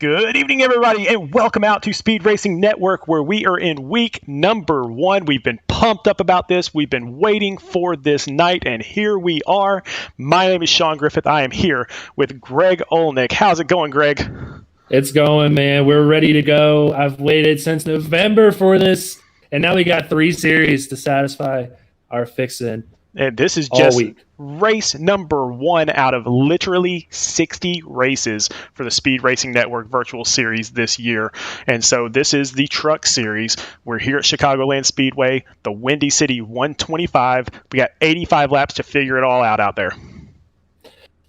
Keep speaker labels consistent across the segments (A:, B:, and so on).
A: Good evening, everybody, and welcome out to Speed Racing Network, where we are in week number 1. We've been pumped up about this. We've been waiting for this night, and here we are. My name is Sean Griffith. I am here with Greg Olenik. How's it going, Greg?
B: It's going, man. We're ready to go. I've waited since November for this, and now we got 3 series to satisfy our fixin'
A: And this is
B: all
A: just
B: week.
A: race number 1 out of literally 60 races for the Speed Racing Network Virtual Series this year. And so this is the Truck Series. We're here at Chicagoland Speedway, the Windy City 125. We got 85 laps to figure it all out there.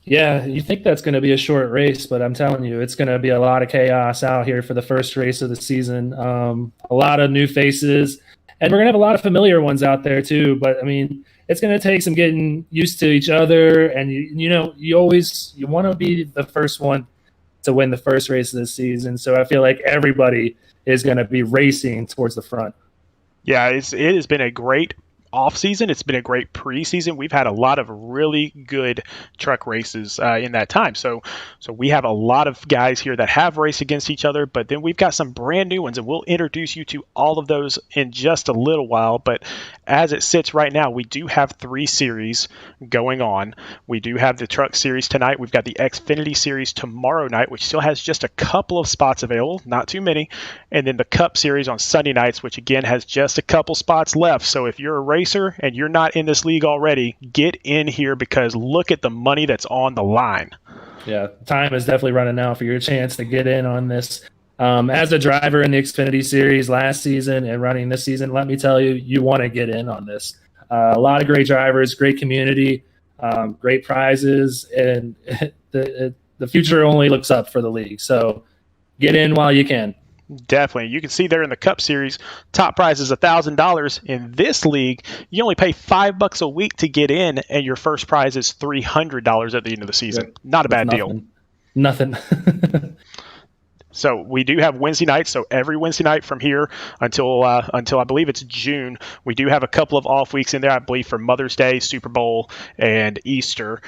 B: Yeah, you think that's going to be a short race, but I'm telling you, it's going to be a lot of chaos out here for the first race of the season. A lot of new faces, and we're going to have a lot of familiar ones out there too. But I mean, it's going to take some getting used to each other, and you want to be the first one to win the first race of the season. So I feel like everybody is going to be racing towards the front.
A: Yeah, it has been a great off season. It's been a great preseason. We've had a lot of really good truck races in that time. So we have a lot of guys here that have raced against each other, but then we've got some brand new ones, and we'll introduce you to all of those in just a little while. But as it sits right now, we do have 3 series going on. We do have the Truck Series tonight. We've got the Xfinity Series tomorrow night, which still has just a couple of spots available, not too many. And then the Cup Series on Sunday nights, which again has just a couple spots left. So if you're a racer and you're not in this league already, get in here because look at the money that's on the line.
B: Yeah, time is definitely running out for your chance to get in on this. As a driver in the Xfinity Series last season and running this season, let me tell you, you want to get in on this. A lot of great drivers, great community, great prizes, and the future only looks up for the league. So get in while you can.
A: Definitely. You can see there in the Cup Series, top prize is $1,000. In this league, you only pay $5 a week to get in, and your first prize is $300 at the end of the season.
B: Right.
A: Not a bad deal.
B: Nothing.
A: So we do have Wednesday nights. So every Wednesday night from here until I believe it's June, we do have a couple of off weeks in there, I believe, for Mother's Day, Super Bowl, and Easter.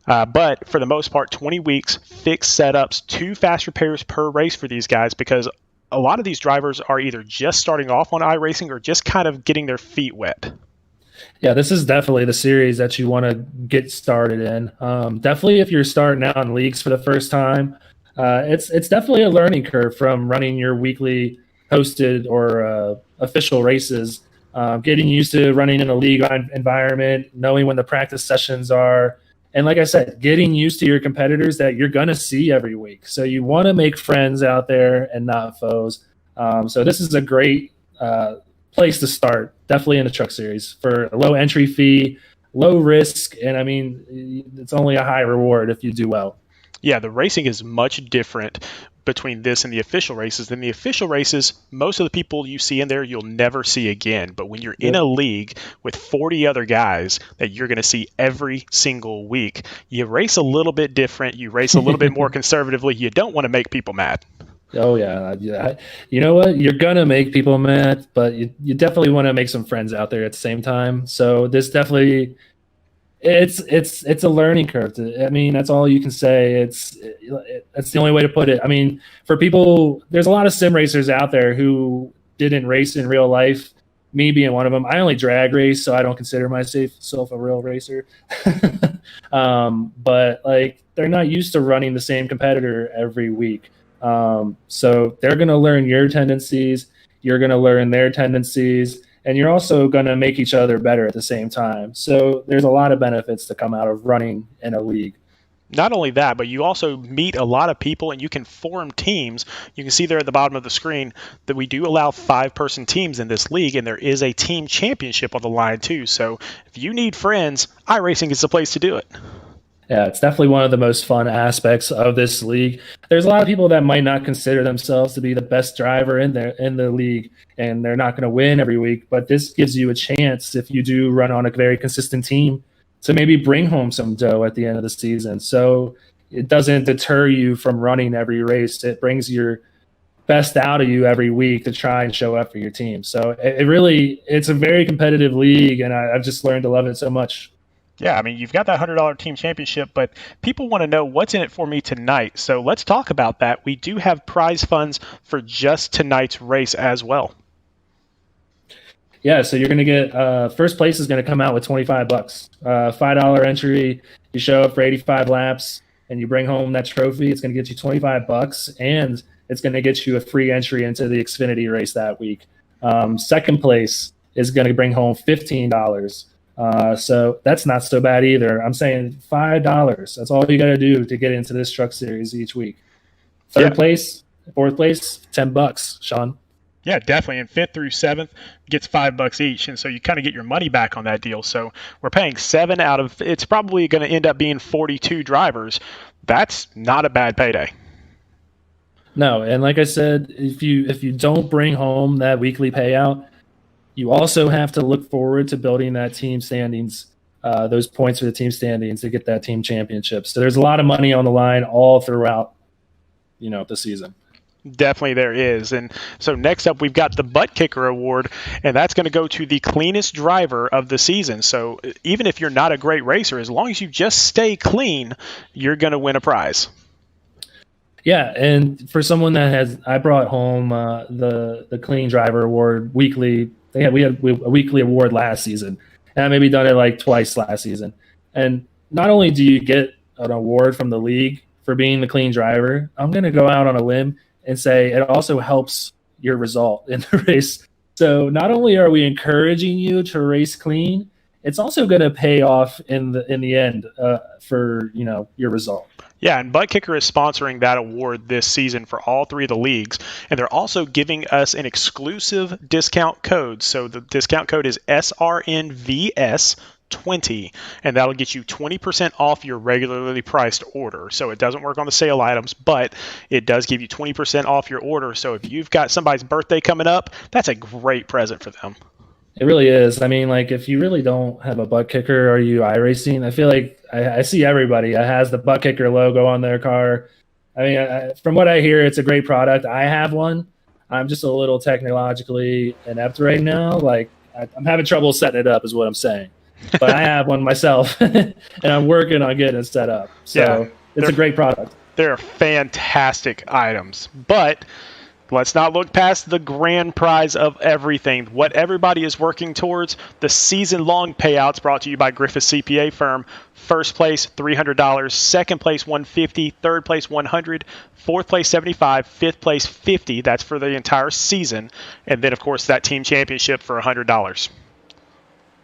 A: But for the most part, 20 weeks, fixed setups, 2 fast repairs per race for these guys because a lot of these drivers are either just starting off on iRacing or just kind of getting their feet wet.
B: Yeah, this is definitely the series that you want to get started in. Definitely if you're starting out in leagues for the first time, it's definitely a learning curve from running your weekly hosted or official races, getting used to running in a league environment, knowing when the practice sessions are. And like I said, getting used to your competitors that you're going to see every week. So you want to make friends out there and not foes. So this is a great place to start, definitely in the Truck Series for a low entry fee, low risk. And I mean, it's only a high reward if you do well.
A: Yeah, the racing is much different between this and the official races. In the official races, most of the people you see in there you'll never see again. But when you're in a league with 40 other guys that you're going to see every single week, you race a little bit different. You race a little bit more conservatively. You don't want to make people mad.
B: Oh, yeah. You know what? You're going to make people mad, but you definitely want to make some friends out there at the same time. So this definitely... It's a learning curve. I mean, that's all you can say. That's the only way to put it. I mean, for people, there's a lot of sim racers out there who didn't race in real life. Me being one of them. I only drag race, so I don't consider myself a real racer. But like, they're not used to running the same competitor every week. So they're going to learn your tendencies. You're going to learn their tendencies. And you're also going to make each other better at the same time. So there's a lot of benefits to come out of running in a league.
A: Not only that, but you also meet a lot of people and you can form teams. You can see there at the bottom of the screen that we do allow 5-person teams in this league, and there is a team championship on the line too. So if you need friends, iRacing is the place to do it.
B: Yeah, it's definitely one of the most fun aspects of this league. There's a lot of people that might not consider themselves to be the best driver in the league, and they're not going to win every week. But this gives you a chance, if you do run on a very consistent team, to maybe bring home some dough at the end of the season. So it doesn't deter you from running every race. It brings your best out of you every week to try and show up for your team. So it's a very competitive league, and I've just learned to love it so much.
A: Yeah, I mean, you've got that $100 team championship, but people want to know what's in it for me tonight. So let's talk about that. We do have prize funds for just tonight's race as well.
B: Yeah, so you're going to get first place is going to come out with $25. $5 entry. You show up for 85 laps and you bring home that trophy. It's going to get you $25, and it's going to get you a free entry into the Xfinity race that week. Second place is going to bring home $15. So that's not so bad either. I'm saying $5. That's all you got to do to get into this truck series each week. Third place, fourth place, $10, Sean.
A: Yeah, definitely. And fifth through seventh gets $5 each, and so you kind of get your money back on that deal. So we're paying 7 out of, it's probably going to end up being 42 drivers. That's not a bad payday.
B: No, and like I said, if you don't bring home that weekly payout, you also have to look forward to building that team standings, those points for the team standings to get that team championship. So there's a lot of money on the line all throughout, the season.
A: Definitely there is. And so next up, we've got the Butt Kicker Award, and that's going to go to the cleanest driver of the season. So even if you're not a great racer, as long as you just stay clean, you're going to win a prize.
B: Yeah, and for someone I brought home the Clean Driver Award weekly. We had a weekly award last season, and I maybe done it like twice last season. And not only do you get an award from the league for being the clean driver, I'm going to go out on a limb and say it also helps your result in the race. So not only are we encouraging you to race clean, it's also going to pay off in the end for your result.
A: Yeah, and Butt Kicker is sponsoring that award this season for all 3 of the leagues, and they're also giving us an exclusive discount code. So the discount code is SRNVS20, and that'll get you 20% off your regularly priced order. So it doesn't work on the sale items, but it does give you 20% off your order. So if you've got somebody's birthday coming up, that's a great present for them.
B: It really is. I mean, like, if you really don't have a butt kicker, are you iRacing? I feel like I see everybody that has the butt kicker logo on their car. I mean, from what I hear, it's a great product. I have one. I'm just a little technologically inept right now. Like, I'm having trouble setting it up is what I'm saying. But I have one myself, and I'm working on getting it set up. So it's a great product.
A: They're fantastic items. But let's not look past the grand prize of everything. What everybody is working towards, the season-long payouts brought to you by Griffith CPA firm. First place, $300. Second place, $150. Third place, $100. Fourth place, $75. Fifth place, $50. That's for the entire season. And then, of course, that team championship for $100.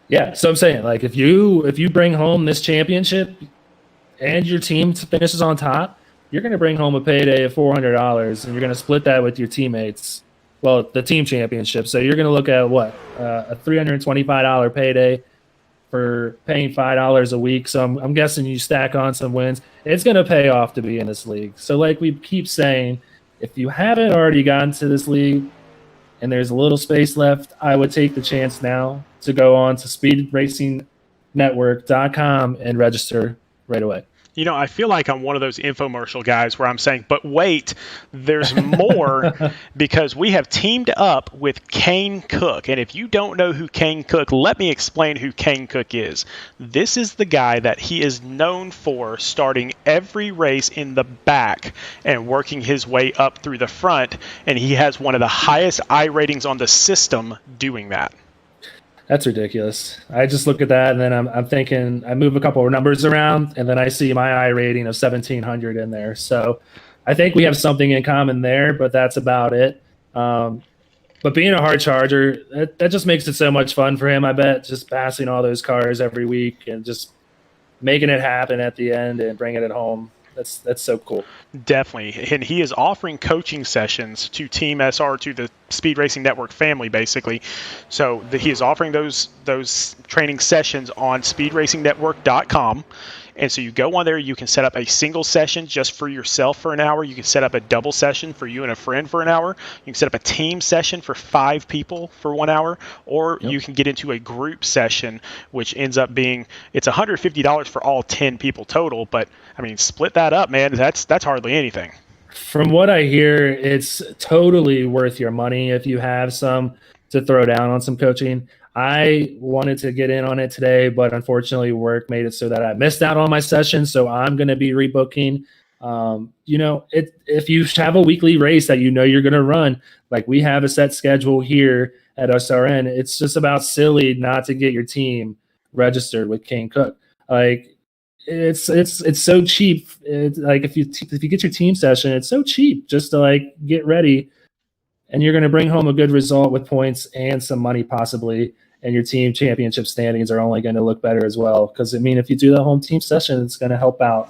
B: Yeah, so I'm saying, like, if you bring home this championship and your team finishes on top, you're going to bring home a payday of $400, and you're going to split that with your teammates. Well, the team championship. So you're going to look at a $325 payday for paying $5 a week. So I'm guessing you stack on some wins. It's going to pay off to be in this league. So like we keep saying, if you haven't already gotten to this league and there's a little space left, I would take the chance now to go on to speedracingnetwork.com and register right away.
A: You know, I feel like I'm one of those infomercial guys where I'm saying, but wait, there's more, because we have teamed up with Kane Cook. And if you don't know who Kane Cook, let me explain who Kane Cook is. This is the guy that he is known for starting every race in the back and working his way up through the front. And he has one of the highest I ratings on the system doing that.
B: That's ridiculous. I just look at that, and then I'm thinking, I move a couple of numbers around, and then I see my I rating of 1,700 in there. So I think we have something in common there, but that's about it. But being a hard charger, that just makes it so much fun for him, I bet, just passing all those cars every week and just making it happen at the end and bringing it home. That's so cool.
A: Definitely. And he is offering coaching sessions to Team SR, to the Speed Racing Network family, basically. So he is offering those training sessions on speedracingnetwork.com. And so you go on there, you can set up a single session just for yourself for an hour. You can set up a double session for you and a friend for an hour. You can set up a team session for 5 people for 1 hour, or you can get into a group session, which ends up being, it's $150 for all 10 people total. But I mean, split that up, man. That's hardly anything.
B: From what I hear, it's totally worth your money if you have some to throw down on some coaching. I wanted to get in on it today, but unfortunately work made it so that I missed out on my session. So I'm going to be rebooking. If you have a weekly race that you're going to run, like we have a set schedule here at SRN, it's just about silly not to get your team registered with Kane Cook. Like it's so cheap. It's like if you get your team session, it's so cheap just to like get ready, and you're going to bring home a good result with points and some money possibly. And your team championship standings are only going to look better as well. Because if you do the home team session, it's going to help out.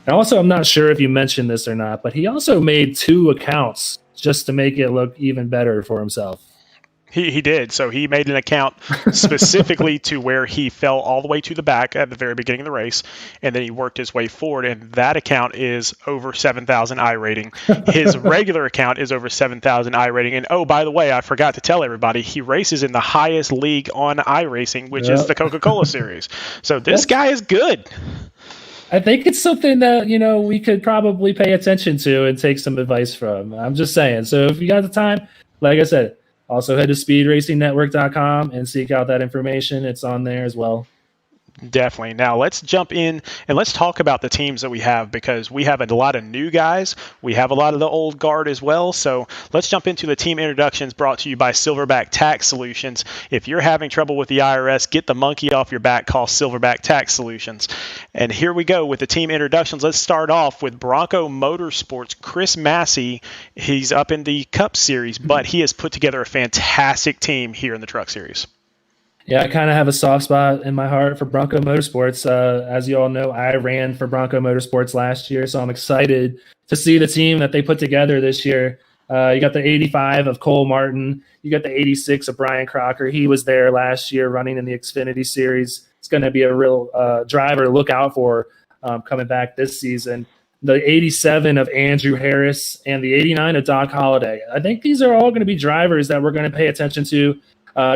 B: And also, I'm not sure if you mentioned this or not, but he also made 2 accounts just to make it look even better for himself.
A: He did. So he made an account specifically to where he fell all the way to the back at the very beginning of the race, and then he worked his way forward, and that account is over 7,000 I rating. His regular account is over 7,000 I rating. And oh, by the way, I forgot to tell everybody, he races in the highest league on iRacing, which is the Coca-Cola Series. So this guy is good.
B: I think it's something that, we could probably pay attention to and take some advice from. I'm just saying. So if you got the time, like I said, also head to speedracingnetwork.com and seek out that information. It's on there as well.
A: Definitely. Now let's jump in and let's talk about the teams that we have, because we have a lot of new guys. We have a lot of the old guard as well. So let's jump into the team introductions brought to you by Silverback Tax Solutions. If you're having trouble with the IRS, get the monkey off your back, call Silverback Tax Solutions. And here we go with the team introductions. Let's start off with Bronco Motorsports. Chris Massey, he's up in the Cup Series, but he has put together a fantastic team here in the Truck Series.
B: Yeah, I kind of have a soft spot in my heart for Bronco Motorsports. As you all know, I ran for Bronco Motorsports last year, so I'm excited to see the team that they put together this year. You got the 85 of Cole Martin. You got the 86 of Brian Crocker. He was there last year running in the Xfinity Series. It's going to be a real driver to look out for coming back this season. The 87 of Andrew Harris and the 89 of Doc Holliday. I think these are all going to be drivers that we're going to pay attention to.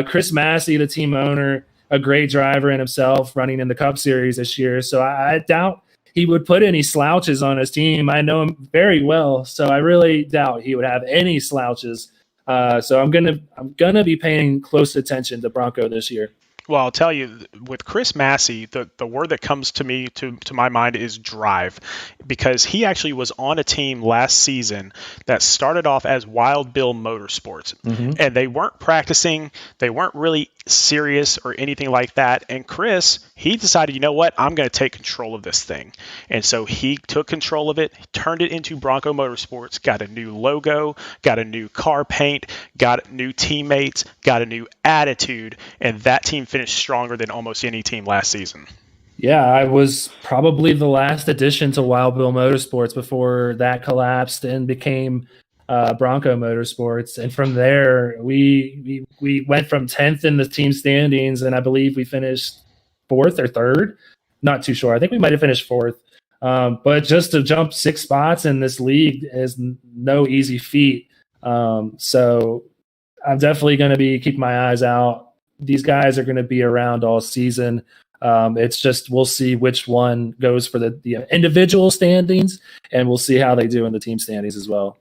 B: Chris Massey, the team owner, a great driver in himself, running in the Cup Series this year. So I doubt he would put any slouches on his team. I know him very well, so I really doubt he would have any slouches. So I'm gonna be paying close attention to Bronco this year.
A: Well, I'll tell you, with Chris Massey, the word that comes to me to my mind is drive, because he actually was on a team last season that started off as Wild Bill Motorsports, and they weren't practicing, they weren't really serious or anything like that. And Chris, he decided, you know what, I'm going to take control of this thing. And so he took control of it, turned it into Bronco Motorsports, got a new logo, got a new car paint, got new teammates, got a new attitude, and that team finished stronger than almost any team last season.
B: Yeah, I was probably the last addition to Wild Bill Motorsports before that collapsed and became Bronco Motorsports. And from there, we went from 10th in the team standings, and I believe we finished 4th or 3rd. Not too sure. I think we might have finished 4th. But just to jump 6 spots in this league is no easy feat. So I'm definitely going to be keeping my eyes out. These guys are going to be around all season. It's just we'll see which one goes for the individual standings, and we'll see how they do in the team standings as well.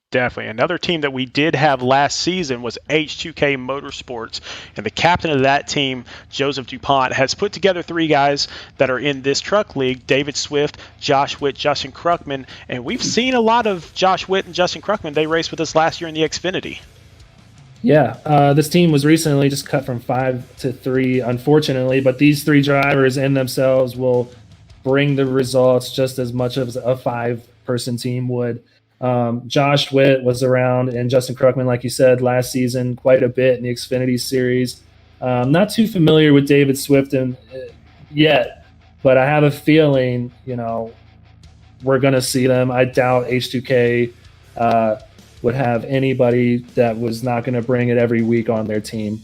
A: Definitely. Another team that we did have last season was H2K Motorsports, and the captain of that team, Joseph DuPont, has put together 3 guys that are in this truck league: David Swift, Josh Witt, Justin Kruckman. And we've seen a lot of Josh Witt and Justin Kruckman. They raced with us last year in the Xfinity.
B: Yeah, this team was recently just cut from 5 to 3, unfortunately, but these 3 drivers in themselves will bring the results just as much as a 5-person team would. Josh Witt was around, and Justin Kruckman, like you said, last season quite a bit in the Xfinity Series. Not too familiar with David Swift yet, but I have a feeling, we're going to see them. I doubt H2K would have anybody that was not going to bring it every week on their team.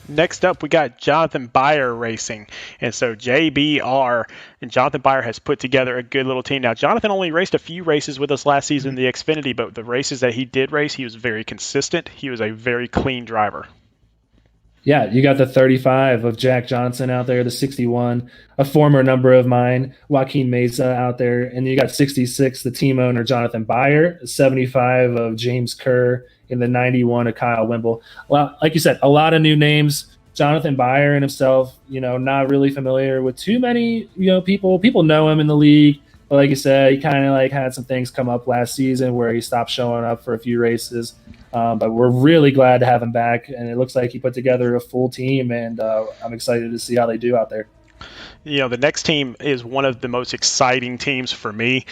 A: Next up, we got Jonathan Byer Racing. And so JBR and Jonathan Byer has put together a good little team. Now, Jonathan only raced a few races with us last season in the Xfinity, but the races that he did race, he was very consistent. He was a very clean driver.
B: Yeah, you got the 35 of Jack Johnson out there, the 61, a former number of mine, Joaquin Mesa out there, and you got 66, the team owner, Jonathan Byer, 75 of James Kerr, in the 91 of Kyle Wimble. Well, like you said, a lot of new names. Jonathan Byron himself, not really familiar with too many, people. People know him in the league, but like you said, he kind of like had some things come up last season where he stopped showing up for a few races. But we're really glad to have him back, and it looks like he put together a full team, and I'm excited to see how they do out there.
A: The next team is one of the most exciting teams for me.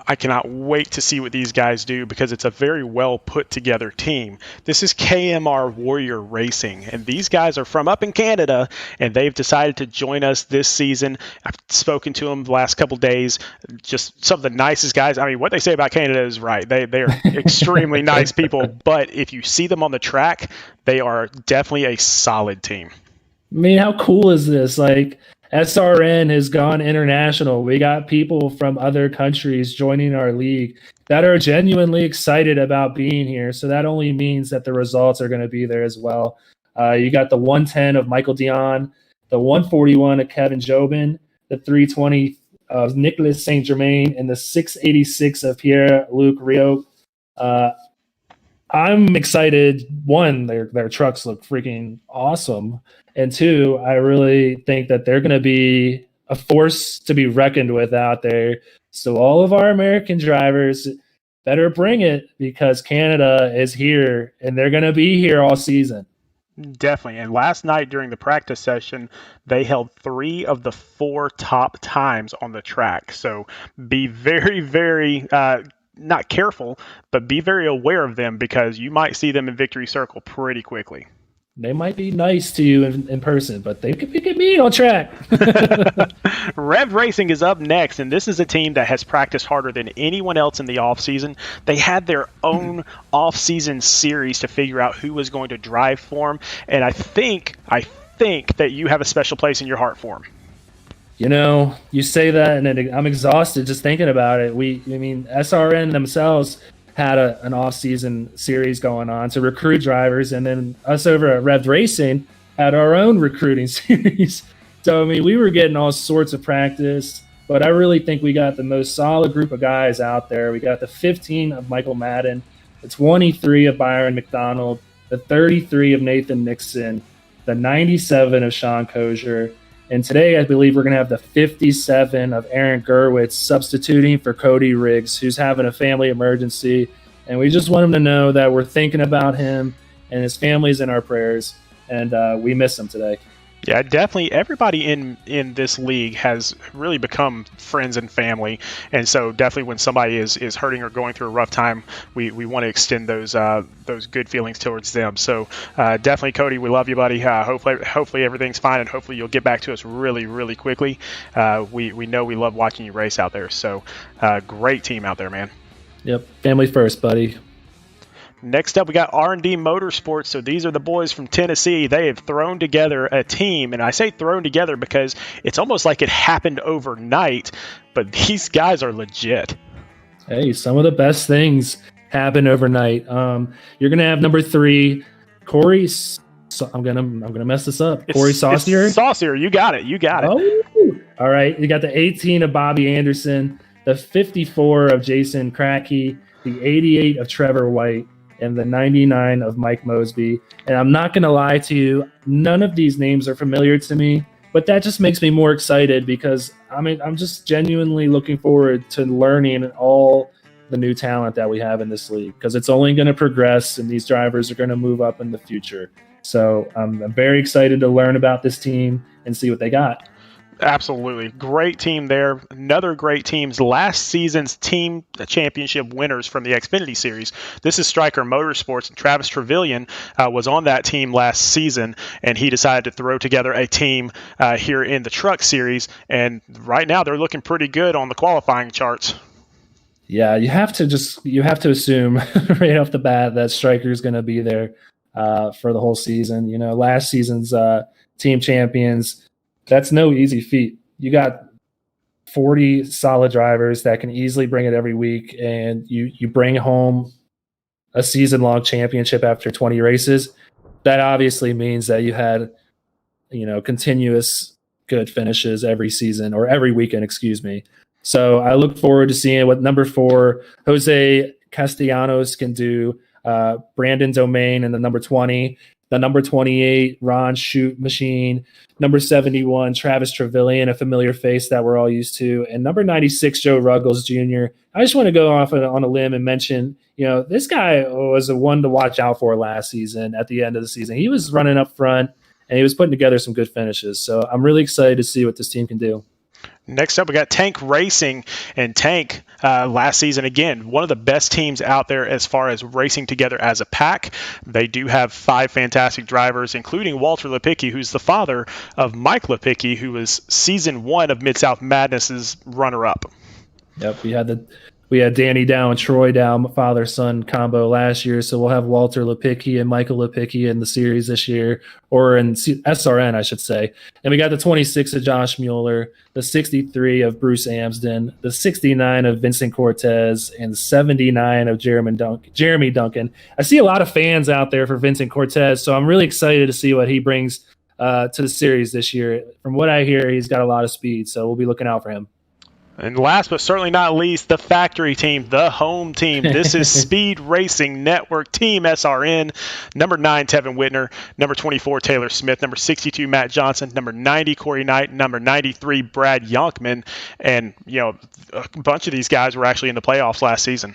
A: I cannot wait to see what these guys do because it's a very well put together team. This is KMR Warrior Racing, and these guys are from up in Canada, and they've decided to join us this season. I've spoken to them the last couple days. Just some of the nicest guys. I mean, what they say about Canada is right. They are extremely nice people, but if you see them on the track, they are definitely a solid team.
B: I mean, how cool is this? Like, SRN has gone international. We got people from other countries joining our league that are genuinely excited about being here. So that only means that the results are going to be there as well. You got the 110 of Michael Dion, the 141 of Kevin Jobin, the 320 of Nicholas St. Germain, and the 686 of Pierre-Luc Rio. I'm excited. One, their trucks look freaking awesome. And two, I really think that they're going to be a force to be reckoned with out there. So all of our American drivers better bring it because Canada is here and they're going to be here all season.
A: Definitely. And last night during the practice session, they held 3 of the 4 top times on the track. So be very, very not careful, but be very aware of them because you might see them in victory circle pretty quickly.
B: They might be nice to you in person, but they could be mean on track.
A: Rev Racing is up next, and this is a team that has practiced harder than anyone else in the offseason. They had their own offseason series to figure out who was going to drive for them, and I think that you have a special place in your heart for them.
B: You say that, and I'm exhausted just thinking about it. SRN themselves had an off-season series going on to recruit drivers, and then us over at Rev Racing had our own recruiting series. So, we were getting all sorts of practice, but I really think we got the most solid group of guys out there. We got the 15 of Michael Madden, the 23 of Byron McDonald, the 33 of Nathan Nixon, the 97 of Sean Kozier, and today, I believe we're going to have the 57 of Aaron Gerwitz substituting for Cody Riggs, who's having a family emergency. And we just want him to know that we're thinking about him and his family's in our prayers. And we miss him today.
A: Yeah, definitely. Everybody in this league has really become friends and family, and so definitely when somebody is hurting or going through a rough time, we want to extend those good feelings towards them. So definitely, Cody, we love you, buddy. Hopefully everything's fine, and hopefully you'll get back to us really, really quickly. We know we love watching you race out there. So great team out there, man.
B: Yep, family first, buddy.
A: Next up, we got R&D Motorsports. So these are the boys from Tennessee. They have thrown together a team, and I say thrown together because it's almost like it happened overnight, but these guys are legit.
B: Hey, some of the best things happen overnight. You're gonna have number 3, Corey. I'm gonna mess this up. Corey Saucier.
A: Saucier, you got it.
B: Oh, all right. You got the 18 of Bobby Anderson, the 54 of Jason Kratky, the 88 of Trevor White, and the 99 of Mike Mosby. And I'm not going to lie to you, none of these names are familiar to me, but that just makes me more excited because I'm just genuinely looking forward to learning all the new talent that we have in this league because it's only going to progress and these drivers are going to move up in the future. So I'm very excited to learn about this team and see what they got.
A: Absolutely. Great team there. Another great team's last season's team championship winners from the Xfinity Series. This is Stryker Motorsports, and Travis Trevelyan was on that team last season, and he decided to throw together a team here in the Truck Series, and right now they're looking pretty good on the qualifying charts.
B: Yeah, you have to assume right off the bat that Stryker's going to be there for the whole season. Last season's team champions, that's no easy feat. You got 40 solid drivers that can easily bring it every week, and you bring home a season-long championship after 20 races. That obviously means that you had, continuous good finishes every season or every weekend, excuse me. So I look forward to seeing what number 4, Jose Castellanos, can do. Brandon Domain in the number 20, the number 28, Ron Shoot Machine, number 71, Travis Trevelyan, a familiar face that we're all used to, and number 96, Joe Ruggles Jr. I just want to go off on a limb and mention, this guy was a one to watch out for last season at the end of the season. He was running up front, and he was putting together some good finishes. So I'm really excited to see what this team can do.
A: Next up, we got Tank Racing, and Tank last season, again, one of the best teams out there as far as racing together as a pack. They do have 5 fantastic drivers, including Walter Lipicki, who's the father of Mike Lipicki, who was season 1 of Mid-South Madness's runner-up.
B: Yep, we had Danny Dow and Troy Dow, father-son combo last year, so we'll have Walter Lipicki and Michael Lipicki in the series this year, or in SRN, I should say. And we got the 26 of Josh Mueller, the 63 of Bruce Amsden, the 69 of Vincent Cortez, and 79 of Jeremy Duncan. I see a lot of fans out there for Vincent Cortez, so I'm really excited to see what he brings to the series this year. From what I hear, he's got a lot of speed, so we'll be looking out for him.
A: And last but certainly not least, the factory team, the home team. This is Speed Racing Network Team SRN. Number 9, Tevin Whitner. Number 24, Taylor Smith. Number 62, Matt Johnson. Number 90, Corey Knight. Number 93, Brad Yonkman. And, a bunch of these guys were actually in the playoffs last season.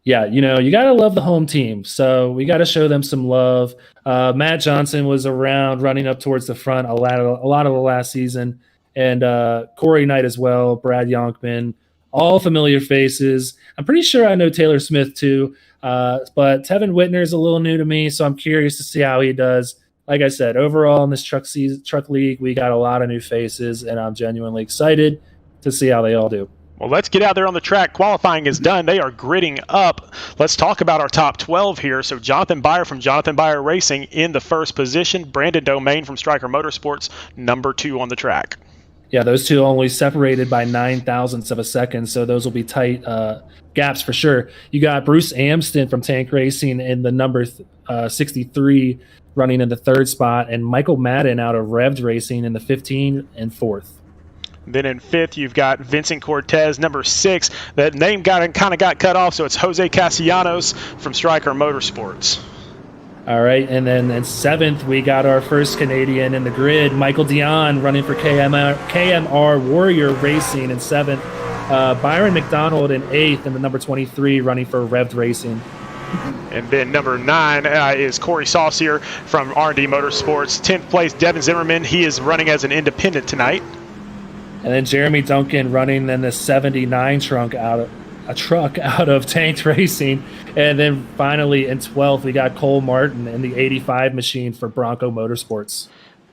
B: Yeah, you got to love the home team. So we got to show them some love. Matt Johnson was around running up towards the front a lot of the last season. And Corey Knight as well, Brad Yonkman, all familiar faces. I'm pretty sure I know Taylor Smith too, but Tevin Whitner is a little new to me, so I'm curious to see how he does. Like I said, overall in this truck league, we got a lot of new faces, and I'm genuinely excited to see how they all do.
A: Well, let's get out there on the track. Qualifying is done. They are gridding up. Let's talk about our top 12 here. So Jonathan Byer from Jonathan Byer Racing in the first position. Brandon Domain from Stryker Motorsports, number 2 on the track.
B: Yeah, those two only separated by 9,000ths of a second, so those will be tight gaps for sure. You got Bruce Amsden from Tank Racing in the number 63 running in the 3rd spot, and Michael Madden out of Rev'd Racing in the 15 and 4th.
A: Then in 5th, you've got Vincent Cortez, number 6. That name kind of got cut off, so it's Jose Castellanos from Stryker Motorsports.
B: All right, and then in 7th, we got our first Canadian in the grid, Michael Dion, running for KMR Warrior Racing in 7th. Byron McDonald in 8th, and the number 23 running for Rev'd Racing.
A: And then number 9 is Corey Saucier from R&D Motorsports. 10th place, Devin Zimmerman. He is running as an independent tonight.
B: And then Jeremy Duncan running in the 79 truck out of Tank Racing. And then finally in 12th, we got Cole Martin in the 85 machine for Bronco Motorsports.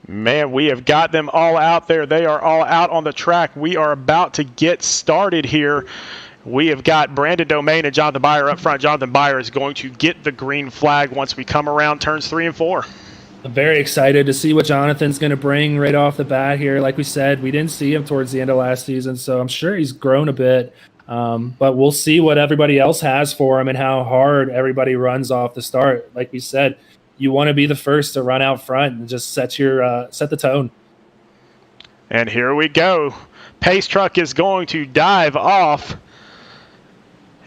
A: Man, we have got them all out there. They are all out on the track. We are about to get started here. We have got Brandon Domain and Jonathan Byer up front. Jonathan Byer is going to get the green flag once we come around turns 3 and 4.
B: I'm very excited to see what Jonathan's going to bring right off the bat here. Like we said, we didn't see him towards the end of last season, so I'm sure he's grown a bit. But we'll see what everybody else has for him and how hard everybody runs off the start. Like we said, you want to be the first to run out front and just set the tone.
A: And here we go. Pace truck is going to dive off.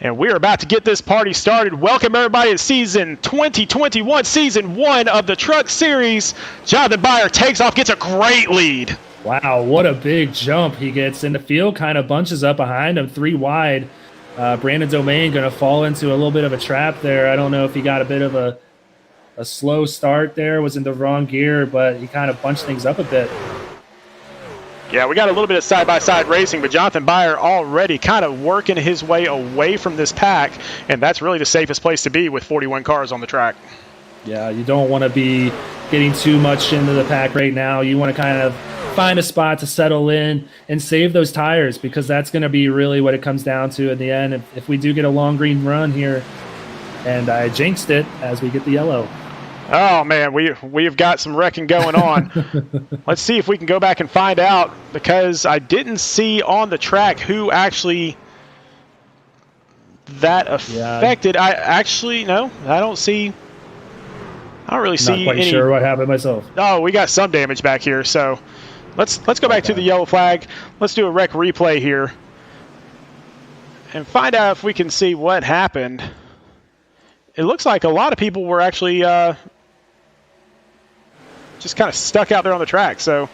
A: And we're about to get this party started. Welcome everybody to season 2021, season 1 of the Truck Series. Jonathan Byer takes off, gets a great lead.
B: Wow, what a big jump he gets. In the field kind of bunches up behind him, 3 wide. Brandon Domain going to fall into a little bit of a trap there. I don't know if he got a bit of a slow start there, was in the wrong gear, but he kind of bunched things up a bit.
A: Yeah, we got a little bit of side-by-side racing, but Jonathan Byer already kind of working his way away from this pack, and that's really the safest place to be with 41 cars on the track.
B: Yeah, you don't want to be getting too much into the pack right now. You want to kind of find a spot to settle in and save those tires, because that's going to be really what it comes down to in the end. If we do get a long green run here, and I jinxed it as we get the yellow.
A: Oh, man, we've got some wrecking going on. Let's see if we can go back and find out, because I didn't see on the track who actually that affected. Yeah. I don't really see any.
B: Not quite sure what happened myself.
A: Oh, we got some damage back here, so let's go back to the yellow flag. Let's do a wreck replay here and find out if we can see what happened. it looks like a lot of people were actually just kind of stuck out there on the track. So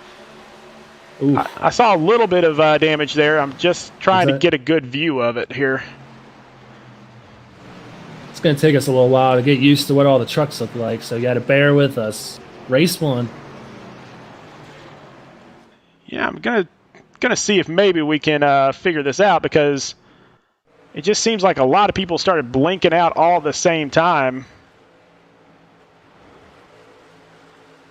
A: I saw a little bit of damage there. I'm just trying to get a good view of it here.
B: It's going to take us a little while to get used to what all the trucks look like, so you got to bear with us. Race 1.
A: Yeah, I'm gonna see if maybe we can figure this out, because it just seems like a lot of people started blinking out all at the same time.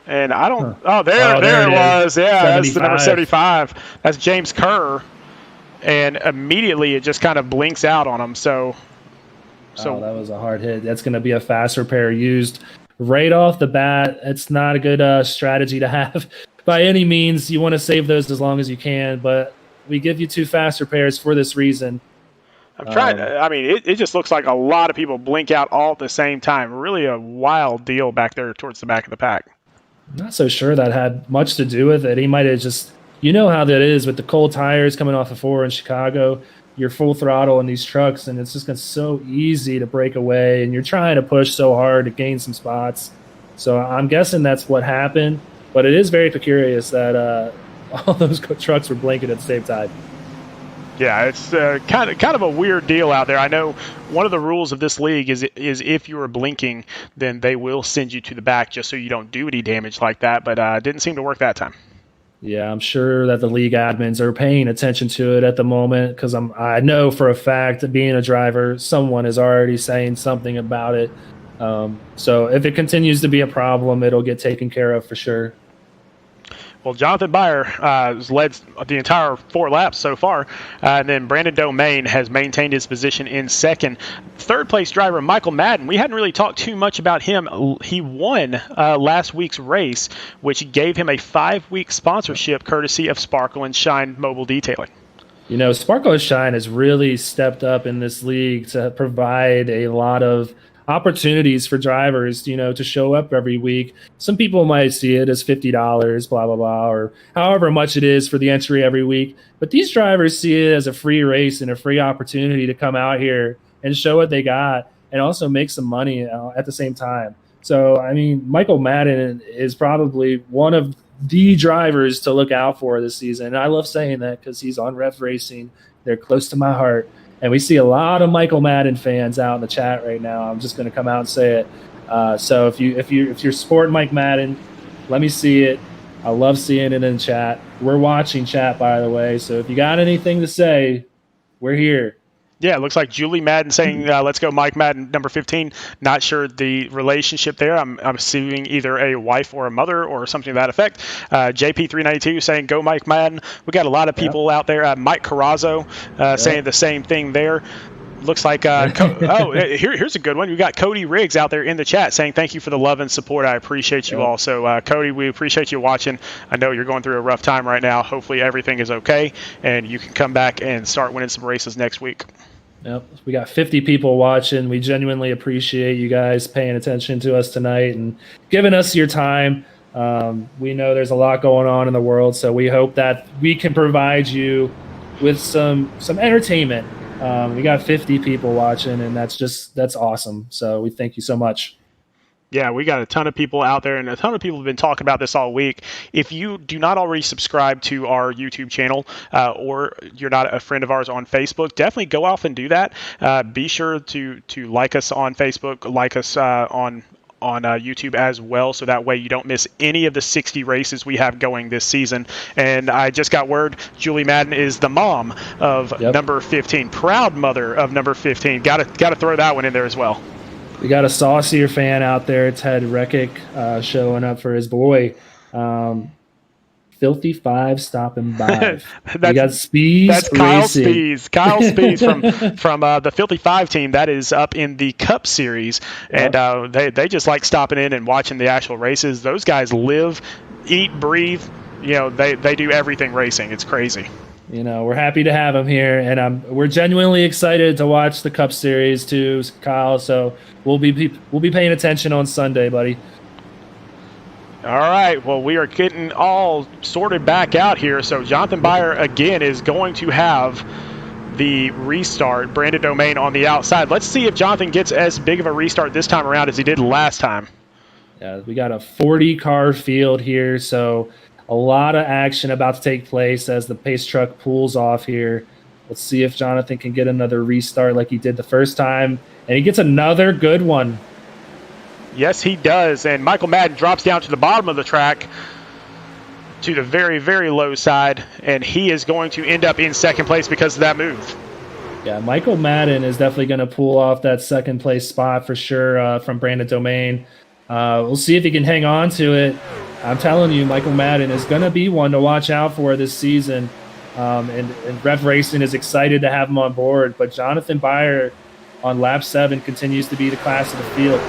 A: And I don't. Oh, there it was. Yeah, 75. That's the number 75. That's James Kerr. And immediately it just kind of blinks out on him. So
B: that was a hard hit. That's going to be a fast repair used right off the bat. It's not a good strategy to have by any means. You want to save those as long as you can, but we give you 2 fast repairs for this reason.
A: I'm trying to, I mean, it just looks like a lot of people blink out all at the same time. Really a wild deal back there towards the back of the pack.
B: Not so sure that had much to do with it. He might have just, you know how that is with the cold tires coming off the 4 in Chicago. You're full throttle in these trucks, and it's just so easy to break away, and you're trying to push so hard to gain some spots. So I'm guessing that's what happened, but it is very precarious that all those trucks were blinking at the same time.
A: Yeah, it's kind of a weird deal out there. I know one of the rules of this league is if you are blinking, then they will send you to the back just so you don't do any damage like that, but it didn't seem to work that time.
B: Yeah, I'm sure that the league admins are paying attention to it at the moment, because I know for a fact that being a driver, someone is already saying something about it. So if it continues to be a problem, it'll get taken care of for sure.
A: Well, Jonathan Byer has led the entire 4 laps so far, and then Brandon Domain has maintained his position in second. Third-place driver Michael Madden, we hadn't really talked too much about him. He won last week's race, which gave him a 5-week sponsorship courtesy of Sparkle and Shine Mobile Detailing.
B: You know, Sparkle and Shine has really stepped up in this league to provide a lot of opportunities for drivers, to show up every week. Some people might see it as $50, blah, blah, blah, or however much it is for the entry every week. But these drivers see it as a free race and a free opportunity to come out here and show what they got and also make some money at the same time. So, I mean, Michael Madden is probably one of the drivers to look out for this season. And I love saying that because he's on Rev Racing. They're close to my heart. And we see a lot of Michael Madden fans out in the chat right now. I'm just going to come out and say it. So if you're sporting Mike Madden, let me see it. I love seeing it in chat. We're watching chat, by the way. So if you got anything to say, we're here.
A: Yeah, it looks like Julie Madden saying, let's go Mike Madden, number 15. Not sure the relationship there. I'm assuming either a wife or a mother or something to that effect. JP392 saying, go Mike Madden. We got a lot of people out there. Mike Carrazzo saying the same thing there. Looks like, here's a good one. We got Cody Riggs out there in the chat saying, thank you for the love and support. I appreciate you all. So, Cody, we appreciate you watching. I know you're going through a rough time right now. Hopefully everything is okay, and you can come back and start winning some races next week.
B: Yep. We got 50 people watching. We genuinely appreciate you guys paying attention to us tonight and giving us your time. We know there's a lot going on in the world, so we hope that we can provide you with some entertainment. We got 50 people watching, and that's awesome. So we thank you so much.
A: Yeah, we got a ton of people out there, and a ton of people have been talking about this all week. If you do not already subscribe to our YouTube channel or you're not a friend of ours on Facebook, definitely go off and do that. Be sure to like us on Facebook, like us on YouTube as well, so that way you don't miss any of the 60 races we have going this season. And I just got word Julie Madden is the mom of number 15, proud mother of number 15. Got to throw that one in there as well.
B: We got a saucier fan out there, Ted Reckick, showing up for his boy. Filthy Five stopping by. We got Spees.
A: That's Kyle
B: Racing.
A: Spees. Kyle Spees from the Filthy Five team. That is up in the Cup Series, and they just like stopping in and watching the actual races. Those guys live, eat, breathe. They do everything racing. It's crazy.
B: We're happy to have him here, and we're genuinely excited to watch the Cup Series too, Kyle. So we'll be paying attention on Sunday, buddy.
A: All right. Well, we are getting all sorted back out here. So Jonathan Byer again is going to have the restart. Brandon Domain on the outside. Let's see if Jonathan gets as big of a restart this time around as he did last time.
B: Yeah, we got a 40-car field here, so a lot of action about to take place as the pace truck pulls off here. Let's see if Jonathan can get another restart like he did the first time, and he gets another good one.
A: Yes, he does, and Michael Madden drops down to the bottom of the track to the very, very low side, and he is going to end up in second place because of that move.
B: Yeah, Michael Madden is definitely going to pull off that second place spot for sure from Brandon Domain. We'll see if he can hang on to it. I'm telling you, Michael Madden is going to be one to watch out for this season. And Rev Racing is excited to have him on board. But Jonathan Byer on lap 7 continues to be the class of the field.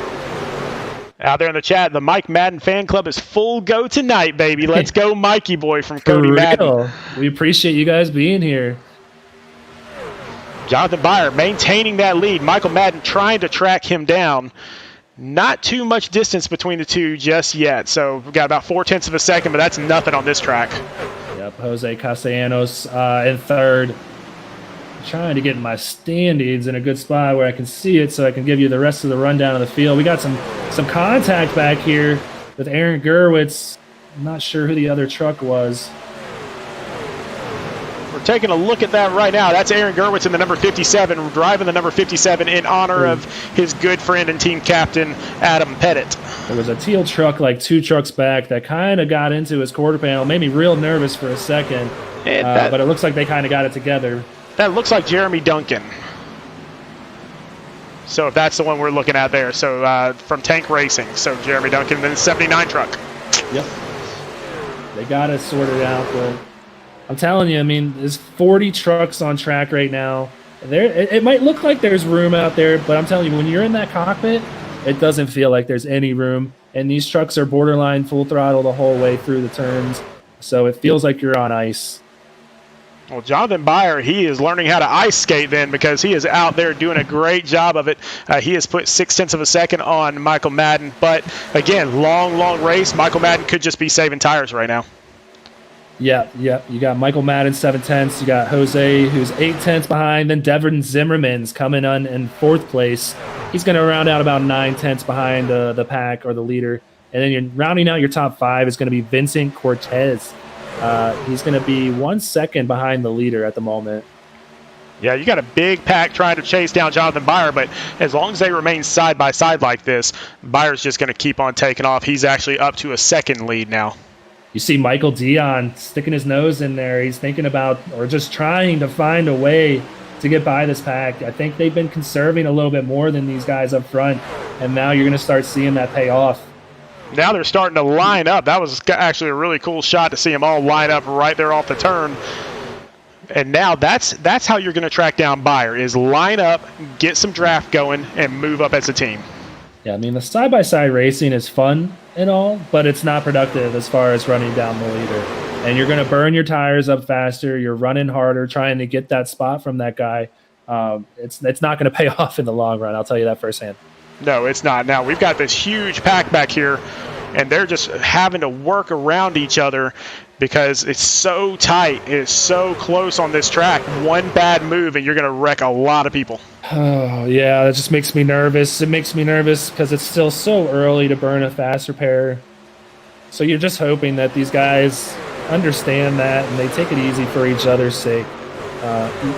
A: Out there in the chat, the Mike Madden fan club is full go tonight, baby. Let's go, Mikey boy from Cody Madden.
B: We appreciate you guys being here.
A: Jonathan Byer maintaining that lead. Michael Madden trying to track him down. Not too much distance between the two just yet. So we've got about 0.4 of a second, but that's nothing on this track.
B: Yep, Jose Castellanos in third. Trying to get my standings in a good spot where I can see it so I can give you the rest of the rundown of the field. We got some contact back here with Aaron Gerwitz. I'm not sure who the other truck was.
A: We're taking a look at that right now. That's Aaron Gerwitz in the number 57, driving the number 57 in honor of his good friend and team captain, Adam Pettit.
B: There was a teal truck like 2 trucks back that kind of got into his quarter panel. Made me real nervous for a second, but it looks like they kind of got it together. That
A: looks like Jeremy Duncan. So if that's the one we're looking at there. So from Tank Racing. So Jeremy Duncan, then the 79 truck.
B: Yep. They got it sorted out, but I'm telling you, I mean, there's 40 trucks on track right now. It might look like there's room out there, but I'm telling you, when you're in that cockpit, it doesn't feel like there's any room. And these trucks are borderline full throttle the whole way through the turns. So it feels like you're on ice.
A: Well, Jonathan Byer, he is learning how to ice skate then because he is out there doing a great job of it. He has put 0.6 of a second on Michael Madden. But, again, long race. Michael Madden could just be saving tires right now.
B: Yeah. You got Michael Madden, 7/10. You got Jose, who's 8/10 behind. Then Devin Zimmerman's coming on in 4th place. He's going to round out about 9/10 behind the pack or the leader. And then you're rounding out your top 5 is going to be Vincent Cortez. He's going to be 1 second behind the leader at the moment.
A: Yeah, you got a big pack trying to chase down Jonathan Byer, but as long as they remain side by side like this, Byer's just going to keep on taking off. He's actually up to a 2nd lead now.
B: You see Michael Dion sticking his nose in there. He's thinking about or just trying to find a way to get by this pack. I think they've been conserving a little bit more than these guys up front, and now you're going to start seeing that pay off.
A: Now they're starting to line up. That was actually a really cool shot to see them all line up right there off the turn. And now that's how you're going to track down Byer, is line up, get some draft going, and move up as a team.
B: Yeah, I mean, the side-by-side racing is fun and all, but it's not productive as far as running down the leader. And you're going to burn your tires up faster. You're running harder, trying to get that spot from that guy. It's not going to pay off in the long run. I'll tell you that firsthand.
A: No, it's not. Now, we've got this huge pack back here, and they're just having to work around each other because it's so tight. It's so close on this track. One bad move, and you're going to wreck a lot of people.
B: Oh, yeah, that just makes me nervous. It makes me nervous because it's still so early to burn a fast repair. So you're just hoping that these guys understand that and they take it easy for each other's sake.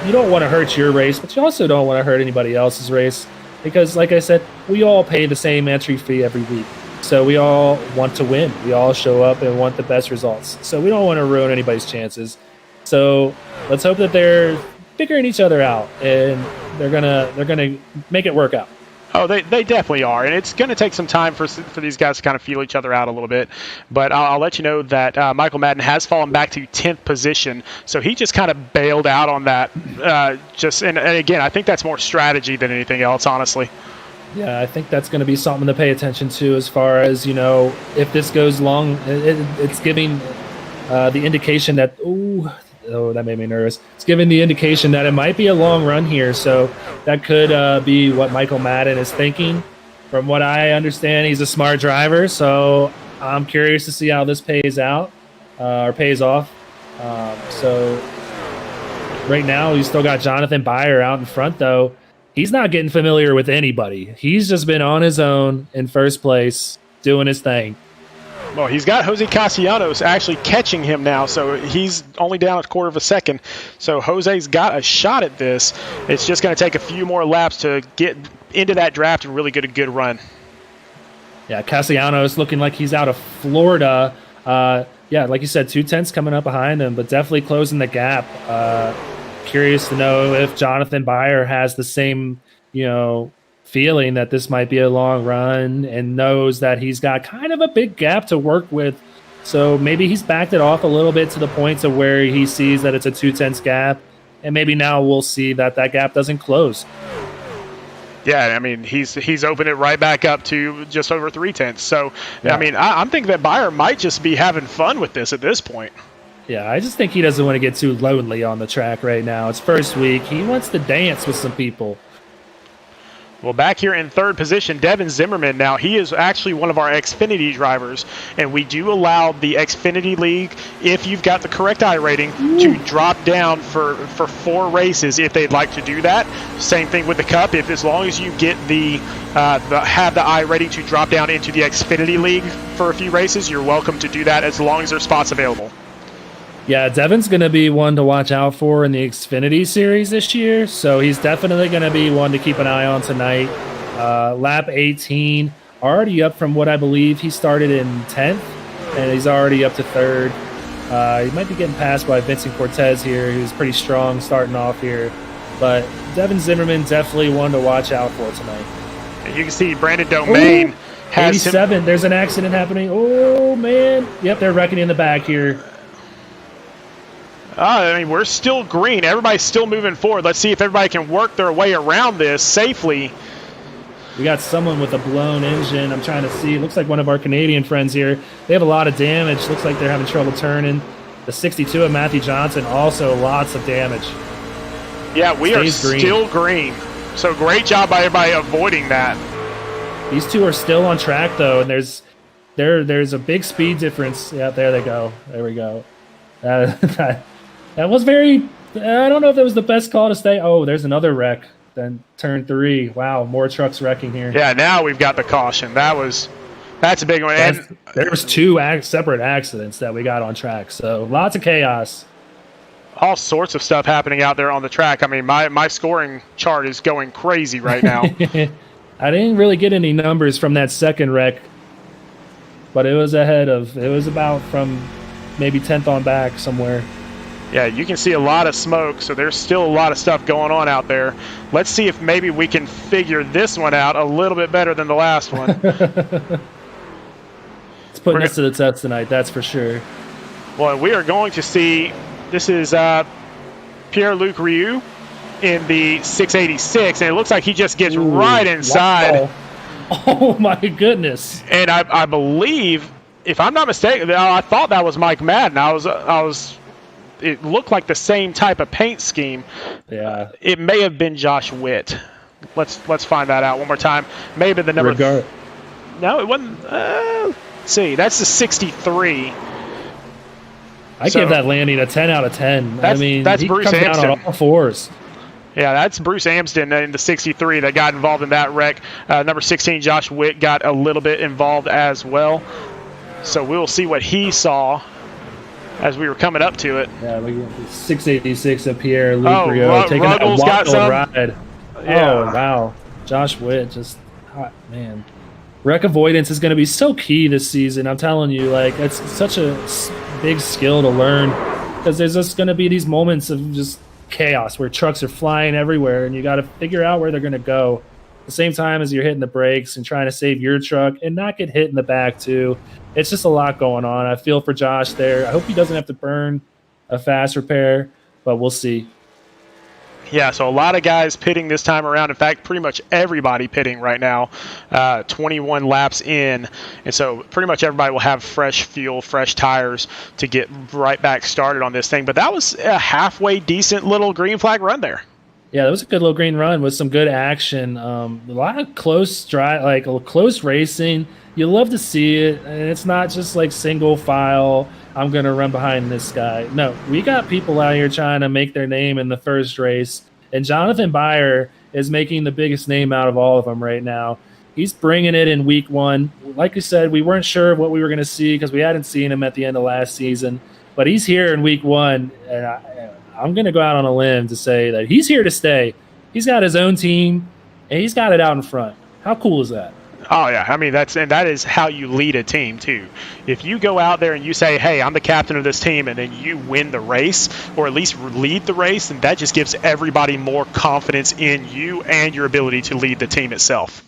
B: You don't want to hurt your race, but you also don't want to hurt anybody else's race. Because, like I said, we all pay the same entry fee every week. So we all want to win. We all show up and want the best results. So we don't want to ruin anybody's chances. So let's hope that they're figuring each other out and they're gonna make it work out.
A: Oh, they definitely are, and it's going to take some time for these guys to kind of feel each other out a little bit. But I'll let you know that Michael Madden has fallen back to 10th position, so he just kind of bailed out on that. And again, I think that's more strategy than anything else, honestly.
B: Yeah, I think that's going to be something to pay attention to as far as, if this goes long, it's giving the indication that, that made me nervous. It's giving the indication that it might be a long run here. So that could be what Michael Madden is thinking. From what I understand, he's a smart driver. So I'm curious to see how this pays out or pays off. So right now, you still got Jonathan Byer out in front, though. He's not getting familiar with anybody. He's just been on his own in first place, doing his thing.
A: Well, he's got Jose Castellanos actually catching him now, so he's only down a quarter of a second. So Jose's got a shot at this. It's just going to take a few more laps to get into that draft and really get a good run.
B: Yeah, Castellanos looking like he's out of Florida. Yeah, like you said, 2/10 coming up behind him, but definitely closing the gap. Curious to know if Jonathan Byer has the same, feeling that this might be a long run and knows that he's got kind of a big gap to work with. So maybe he's backed it off a little bit to the point of where he sees that it's a 2/10 gap, and maybe now we'll see that gap doesn't close.
A: Yeah, I mean, he's opened it right back up to just over 3/10. So, yeah. I mean, I'm thinking that Byer might just be having fun with this at this point.
B: Yeah, I just think he doesn't want to get too lonely on the track right now. It's first week. He wants to dance with some people.
A: Well, back here in third position, Devin Zimmerman. Now, he is actually one of our Xfinity drivers, and we do allow the Xfinity League, if you've got the correct I rating, to drop down for 4 races if they'd like to do that. Same thing with the Cup. If as long as you get have the I rating to drop down into the Xfinity League for a few races, you're welcome to do that as long as there's spots available.
B: Yeah, Devin's going to be one to watch out for in the Xfinity Series this year, so he's definitely going to be one to keep an eye on tonight. Lap 18, already up from what I believe he started in 10th, and he's already up to 3rd. He might be getting passed by Vincent Cortez here, who's pretty strong starting off here. But Devin Zimmerman, definitely one to watch out for tonight.
A: And you can see Brandon Domain has
B: 87, there's an accident happening. Oh, man. Yep, they're wrecking in the back here.
A: I mean, we're still green. Everybody's still moving forward. Let's see if everybody can work their way around this safely.
B: We got someone with a blown engine. I'm trying to see. It looks like one of our Canadian friends here. They have a lot of damage. Looks like they're having trouble turning. The 62 of Matthew Johnson, also lots of damage.
A: Yeah, we are still green. So great job by everybody avoiding that.
B: These two are still on track, though, and there's a big speed difference. Yeah, there they go. There we go. That was very – I don't know if that was the best call to stay. Oh, there's another wreck. Then turn 3. Wow, more trucks wrecking here.
A: Yeah, now we've got the caution. That's a big one. And
B: there was 2 separate accidents that we got on track, so lots of chaos.
A: All sorts of stuff happening out there on the track. I mean, my scoring chart is going crazy right now.
B: I didn't really get any numbers from that second wreck, but it was about from maybe 10th on back somewhere.
A: Yeah, you can see a lot of smoke, so there's still a lot of stuff going on out there. Let's see if maybe we can figure this one out a little bit better than the last one.
B: It's putting us to the test tonight, that's for sure.
A: Well, we are going to see, this is Pierre-Luc Rioux in the 686, and it looks like he just gets right inside.
B: Wow. Oh, my goodness.
A: And I believe, if I'm not mistaken, I thought that was Mike Madden. It looked like the same type of paint scheme.
B: Yeah.
A: It may have been Josh Witt. Let's find that out one more time. Maybe the number. No, it wasn't. Let's see. That's the 63.
B: I give that landing a 10 out of 10.
A: That's Bruce
B: comes
A: Amsden.
B: down on all fours.
A: Yeah, that's Bruce Amsden in the 63 that got involved in that wreck. Number 16, Josh Witt, got a little bit involved as well. So we'll see what he saw as we were coming up to it.
B: Yeah, we 686 of Pierre-Luc Rioux taking that wild ride.
A: Yeah.
B: Oh, wow. Josh Witt, just hot, man. Wreck avoidance is going to be so key this season. I'm telling you, like, it's such a big skill to learn because there's just going to be these moments of just chaos where trucks are flying everywhere and you got to figure out where they're going to go at the same time as you're hitting the brakes and trying to save your truck and not get hit in the back too. It's just a lot going on. I feel for Josh there. I hope he doesn't have to burn a fast repair, but we'll see.
A: Yeah, so a lot of guys pitting this time around. In fact, pretty much everybody pitting right now, 21 laps in. And so pretty much everybody will have fresh fuel, fresh tires to get right back started on this thing. But that was a halfway decent little green flag run there.
B: Yeah, that was a good little green run with some good action. A lot of close close racing. You love to see it, and it's not just like single file. I'm gonna run behind this guy. No, we got people out here trying to make their name in the first race, and Jonathan Byer is making the biggest name out of all of them right now. He's bringing it in week one. Like you said, we weren't sure what we were going to see because we hadn't seen him at the end of last season, but he's here in week one, and I'm going to go out on a limb to say that he's here to stay. He's got his own team, and he's got it out in front. How cool is that?
A: Oh yeah, I mean that is how you lead a team too. If you go out there and you say, "Hey, I'm the captain of this team," and then you win the race or at least lead the race, then that just gives everybody more confidence in you and your ability to lead the team itself.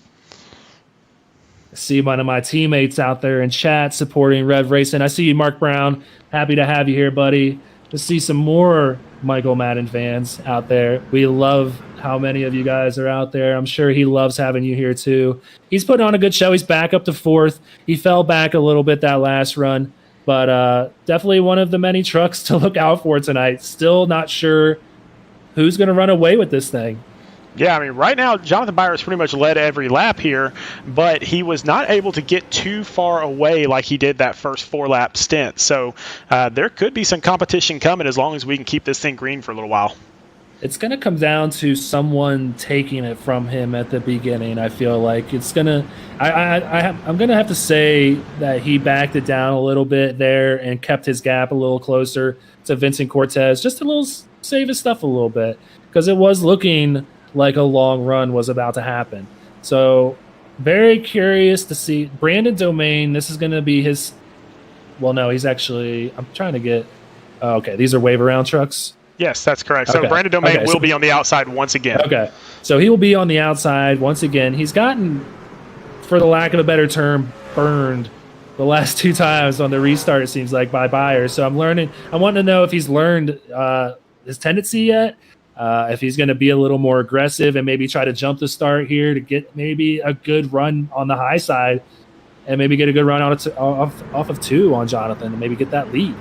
B: See one of my teammates out there in chat supporting Rev Racing. I see you, Mark Brown. Happy to have you here, buddy. To see some more Michael Madden fans out there. We love how many of you guys are out there. I'm sure he loves having you here too. He's putting on a good show. He's back up to fourth. He fell back a little bit that last run, but definitely one of the many trucks to look out for tonight. Still not sure who's going to run away with this thing.
A: Yeah, I mean, right now, Jonathan Byers pretty much led every lap here, but he was not able to get too far away like he did that first 4-lap stint. So there could be some competition coming as long as we can keep this thing green for a little while.
B: It's going to come down to someone taking it from him at the beginning. I feel like it's going to I'm going to have to say that he backed it down a little bit there and kept his gap a little closer to Vincent Cortez, just a little save his stuff a little bit, because it was looking like a long run was about to happen. So very curious to see Brandon Domain. This is going to be his, well, no, he's actually, I'm trying to get, okay, these are wave around trucks.
A: Yes, that's correct. So Brandon Domain will be on the outside once again.
B: Okay, so he will be on the outside once again. He's gotten, for the lack of a better term, burned the last two times on the restart, it seems like, by Byers. So I'm wanting to know if he's learned his tendency yet. If he's going to be a little more aggressive and maybe try to jump the start here to get maybe a good run on the high side and maybe get a good run off of two on Jonathan and maybe get that lead.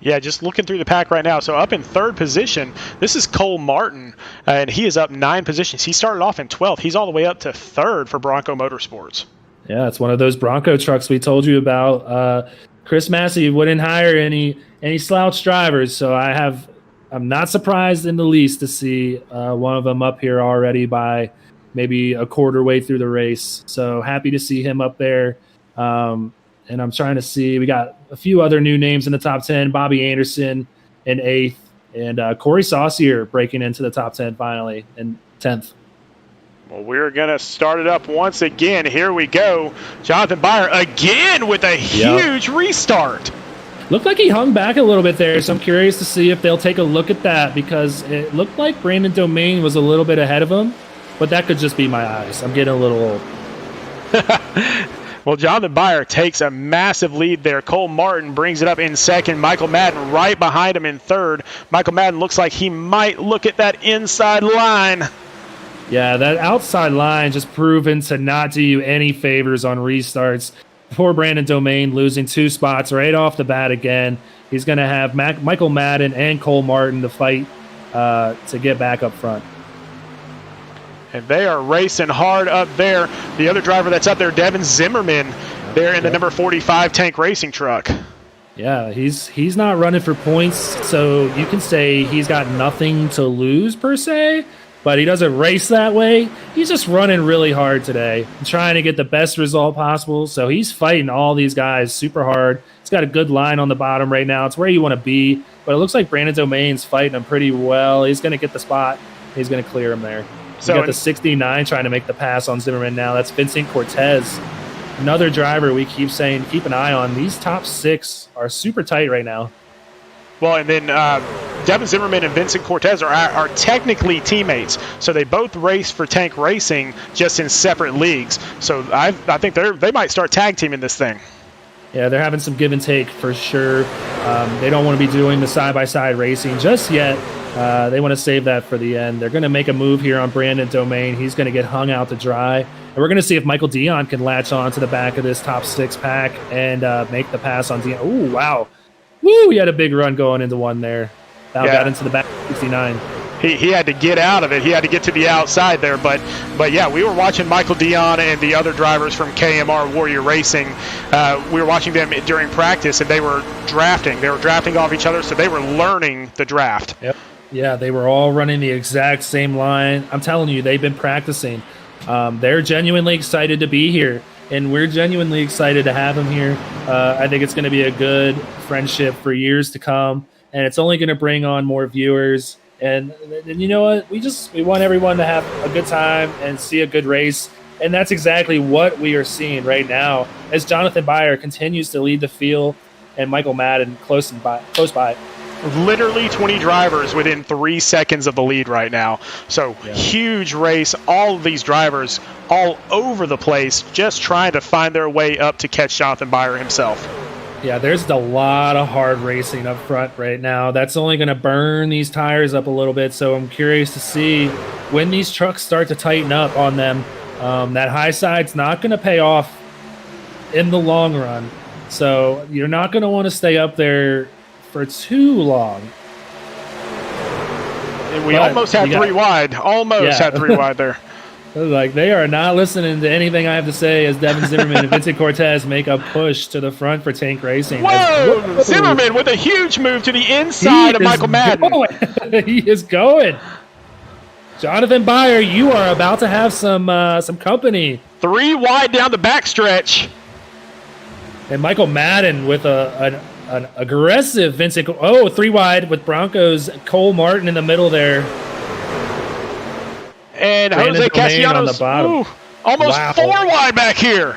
A: Yeah, just looking through the pack right now. So up in third position, this is Cole Martin, and he is up 9 positions. He started off in 12th. He's all the way up to third for Bronco Motorsports.
B: Yeah, it's one of those Bronco trucks we told you about. Chris Massey wouldn't hire any slouch drivers, so I'm not surprised in the least to see one of them up here already by maybe a quarter way through the race. So happy to see him up there. And I'm trying to see, we got a few other new names in the top 10, Bobby Anderson in 8th, and Corey Saucier breaking into the top 10 finally in 10th.
A: Well, we're going to start it up once again. Here we go. Jonathan Byer again with a huge restart.
B: Looked like he hung back a little bit there, so I'm curious to see if they'll take a look at that, because it looked like Brandon Domain was a little bit ahead of him, but that could just be my eyes. I'm getting a little old.
A: Well, Jonathan Byer takes a massive lead there. Cole Martin brings it up in second. Michael Madden right behind him in third. Michael Madden looks like he might look at that inside line.
B: Yeah, that outside line just proven to not do you any favors on restarts. Poor Brandon Domain losing 2 spots right off the bat again. He's going to have Michael Madden and Cole Martin to fight to get back up front.
A: And they are racing hard up there. The other driver that's up there, Devin Zimmerman, there in the number 45 tank racing truck.
B: Yeah, he's not running for points, so you can say he's got nothing to lose per se, but he doesn't race that way. He's just running really hard today, trying to get the best result possible. So he's fighting all these guys super hard. He's got a good line on the bottom right now. It's where you want to be, but it looks like Brandon Domain's fighting him pretty well. He's going to get the spot. He's going to clear him there. So got the 69 trying to make the pass on Zimmerman now. That's Vincent Cortez, another driver we keep saying keep an eye on. These top 6 are super tight right now.
A: Well, and then Devin Zimmerman and Vincent Cortez are technically teammates. So they both race for Tank Racing, just in separate leagues. So I think they might start tag teaming this thing.
B: Yeah, they're having some give and take for sure. They don't want to be doing the side-by-side racing just yet. They want to save that for the end. They're going to make a move here on Brandon Domain. He's going to get hung out to dry. And we're going to see if Michael Dion can latch on to the back of this top 6 pack and make the pass on Dion. Oh, wow. Woo, he had a big run going into one there. Val got into the back 69.
A: he had to get out of it. He had to get to the outside there. But yeah, we were watching Michael Dion and the other drivers from KMR Warrior Racing. We were watching them during practice, and they were drafting. They were drafting off each other, so they were learning the draft.
B: Yep. Yeah, they were all running the exact same line. I'm telling you, they've been practicing. They're genuinely excited to be here, and we're genuinely excited to have them here. I think it's going to be a good friendship for years to come, and it's only going to bring on more viewers. And you know what? We want everyone to have a good time and see a good race, and that's exactly what we are seeing right now as Jonathan Byer continues to lead the field and Michael Madden close by.
A: Literally 20 drivers within 3 seconds of the lead right now. So huge race. All of these drivers all over the place just trying to find their way up to catch Jonathan Byer himself.
B: Yeah, there's a lot of hard racing up front right now. That's only going to burn these tires up a little bit. So I'm curious to see when these trucks start to tighten up on them. That high side's not going to pay off in the long run. So you're not going to want to stay up there for too long.
A: And we almost had three wide. Almost had three wide there.
B: Like, they are not listening to anything I have to say as Devin Zimmerman and Vincent Cortez make a push to the front for Tank Racing.
A: Whoa! Zimmerman with a huge move to the inside of Michael Madden.
B: He is going. Jonathan Byer, you are about to have some company.
A: 3 wide down the backstretch.
B: And Michael Madden with an aggressive Vincent. 3 wide with Broncos. Cole Martin in the middle there.
A: And Jose Castellanos almost 4 wide back here.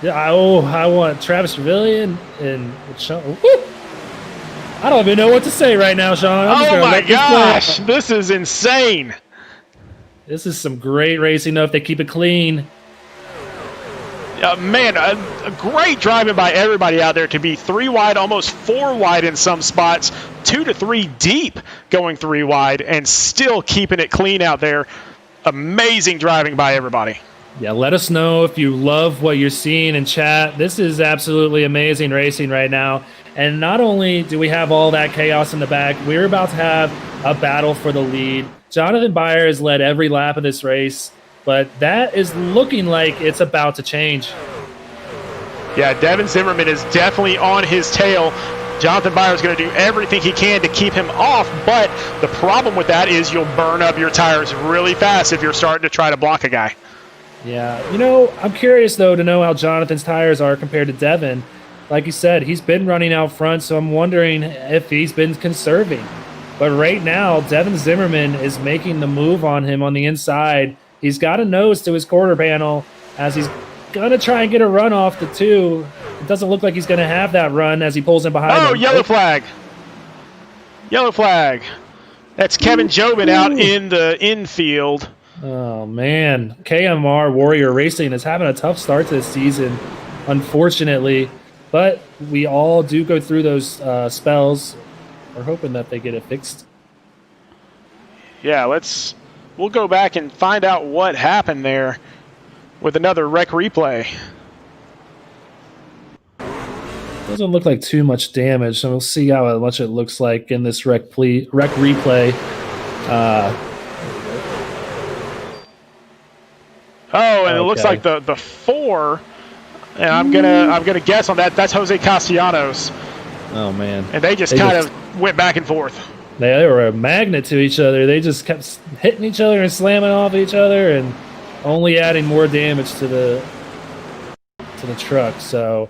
B: Yeah, I want Travis Trevelyan and Sean. Woo! I don't even know what to say right now, Sean.
A: Oh my gosh, this is insane.
B: This is some great racing, though, if they keep it clean.
A: Man, a great driving by everybody out there to be 3 wide, almost 4 wide in some spots, 2 to 3 deep going 3 wide, and still keeping it clean out there. Amazing driving by everybody.
B: Yeah, let us know if you love what you're seeing in chat. This is absolutely amazing racing right now. And not only do we have all that chaos in the back, we're about to have a battle for the lead. Jonathan Byer has led every lap of this race, but that is looking like it's about to change.
A: Yeah, Devin Zimmerman is definitely on his tail. Jonathan Byer is going to do everything he can to keep him off, but the problem with that is you'll burn up your tires really fast if you're starting to try to block a guy.
B: Yeah, I'm curious, though, to know how Jonathan's tires are compared to Devin. Like you said, he's been running out front, so I'm wondering if he's been conserving. But right now, Devin Zimmerman is making the move on him on the inside. He's got a nose to his quarter panel as he's going to try and get a run off the 2. It doesn't look like he's going to have that run as he pulls in behind him.
A: Yellow flag. Yellow flag. That's Kevin Jobin out in the infield.
B: Oh, man. KMR Warrior Racing is having a tough start to the season, unfortunately. But we all do go through those spells. We're hoping that they get it fixed.
A: Yeah, we'll go back and find out what happened there with another rec replay.
B: Doesn't look like too much damage, so we'll see how much it looks like in this rec replay.
A: It looks like the 4, and I'm gonna guess on that. That's Jose Castellanos.
B: Oh man!
A: And they just kind of went back and forth.
B: They were a magnet to each other. They just kept hitting each other and slamming off each other, and only adding more damage to the truck. So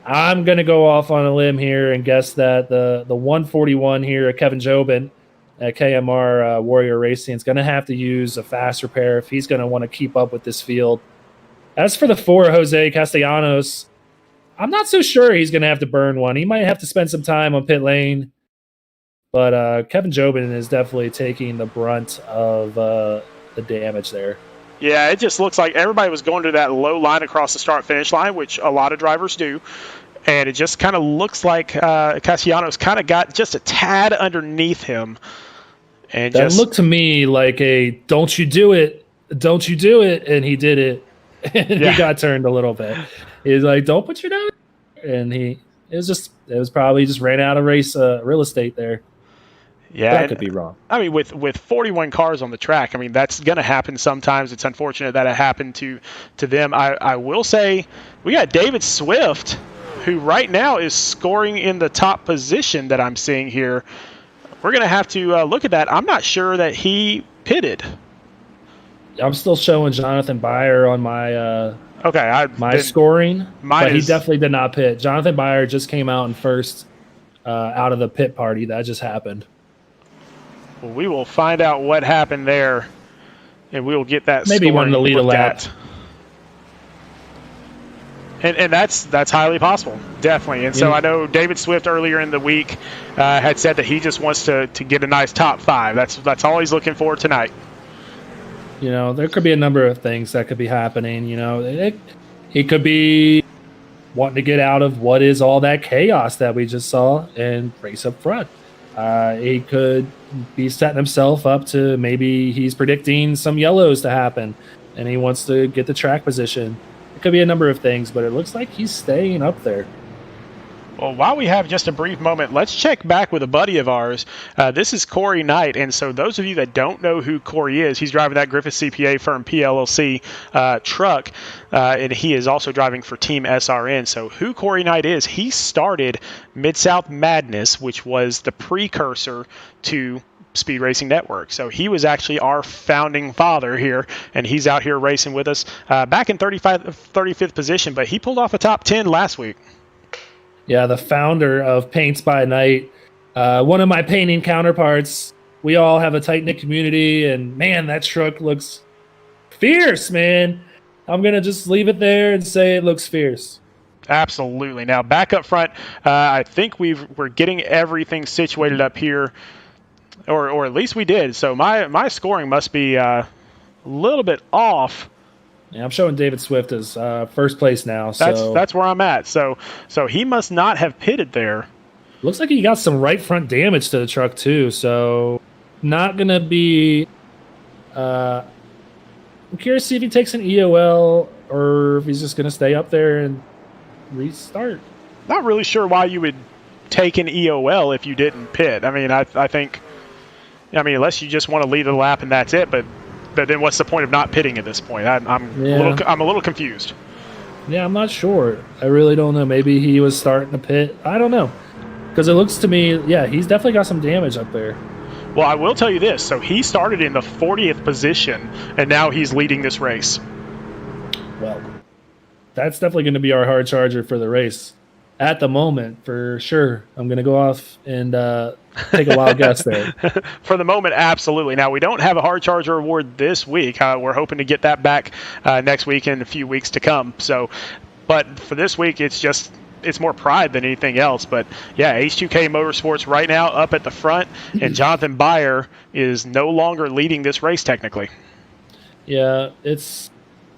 B: I'm going to go off on a limb here and guess that the 141 here, Kevin Jobin at KMR Warrior Racing, is going to have to use a fast repair if he's going to want to keep up with this field. As for the 4, Jose Castellanos, I'm not so sure he's going to have to burn one. He might have to spend some time on pit lane. But Kevin Jobin is definitely taking the brunt of the damage there.
A: Yeah, it just looks like everybody was going to that low line across the start-finish line, which a lot of drivers do. And it just kind of looks like Castellanos kind of got just a tad underneath him. And
B: that looked to me like a don't you do it, and he did it. And he got turned a little bit. He's like, don't put your nose. And it was probably just ran out of real estate there.
A: Yeah,
B: But I could be wrong.
A: I mean, with 41 cars on the track, I mean that's going to happen sometimes. It's unfortunate that it happened to them. I will say we got David Swift, who right now is scoring in the top position that I'm seeing here. We're going to have to look at that. I'm not sure that he pitted.
B: I'm still showing Jonathan Byer on my my scoring, but he definitely did not pit. Jonathan Byer just came out in first out of the pit party. That just happened.
A: Well, we will find out what happened there, and we will get that.
B: Maybe wanted to lead a lap.
A: And that's highly possible, definitely. And so I know David Swift earlier in the week had said that he just wants to get a nice top 5. That's all he's looking for tonight.
B: You know, there could be a number of things that could be happening. You know, he could be wanting to get out of what is all that chaos that we just saw and race up front. He could be setting himself up to maybe he's predicting some yellows to happen and he wants to get the track position. It could be a number of things, but it looks like he's staying up there.
A: Well, while we have just a brief moment, let's check back with a buddy of ours. This is Corey Knight, and so those of you that don't know who Corey is, he's driving that Griffith CPA firm PLLC truck, and he is also driving for Team SRN. So who Corey Knight is, he started Mid-South Madness, which was the precursor to Speed Racing Network. So he was actually our founding father here, and he's out here racing with us back in 35th position, but he pulled off a top 10 last week.
B: Yeah, the founder of Paints by Night, one of my painting counterparts. We all have a tight-knit community, and man, that truck looks fierce, man. I'm going to just leave it there and say it looks fierce.
A: Absolutely. Now, back up front, I think we're getting everything situated up here, or at least we did. So my scoring must be a little bit off.
B: Yeah, I'm showing David Swift as first place now.
A: That's where I'm at. So he must not have pitted there.
B: Looks like he got some right front damage to the truck too. So not gonna be. I'm curious to see if he takes an EOL or if he's just gonna stay up there and restart.
A: Not really sure why you would take an EOL if you didn't pit. I mean, I think. I mean, unless you just want to lead the lap and that's it, but then what's the point of not pitting at this point? I'm a little confused.
B: Yeah, I'm not sure. I really don't know. Maybe he was starting to pit. I don't know. Because it looks to me, yeah, he's definitely got some damage up there.
A: Well, I will tell you this. So he started in the 40th position, and now he's leading this race.
B: Well, that's definitely going to be our hard charger for the race. At the moment, for sure. I'm going to go off and take a wild guess there.
A: For the moment, absolutely. Now, we don't have a hard charger award this week. We're hoping to get that back next week and a few weeks to come. So, but for this week, it's more pride than anything else. But yeah, H2K Motorsports right now up at the front, and Jonathan Byer is no longer leading this race technically.
B: Yeah,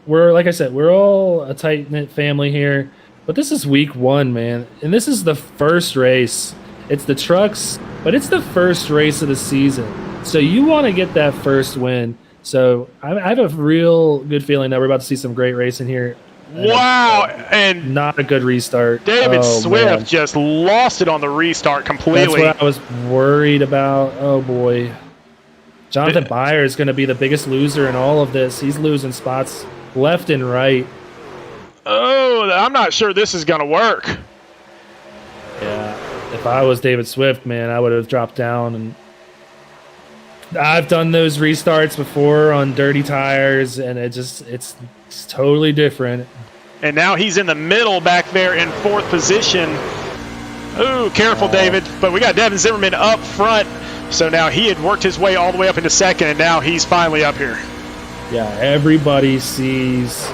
B: we're like I said, we're all a tight-knit family here. But this is week 1, man. And this is the first race. It's the trucks, but it's the first race of the season. So you want to get that first win. So I have a real good feeling that we're about to see some great racing here.
A: Wow. And
B: not a good restart.
A: David Swift just lost it on the restart completely.
B: That's what I was worried about. Oh, boy. Jonathan Byer is going to be the biggest loser in all of this. He's losing spots left and right.
A: Oh, I'm not sure this is going to work.
B: Yeah, if I was David Swift, man, I would have dropped down. And I've done those restarts before on dirty tires, and it's totally different.
A: And now he's in the middle back there in 4th position. Ooh, careful, David. But we got Devin Zimmerman up front. So now he had worked his way all the way up into 2nd, and now he's finally up here.
B: Yeah, everybody sees...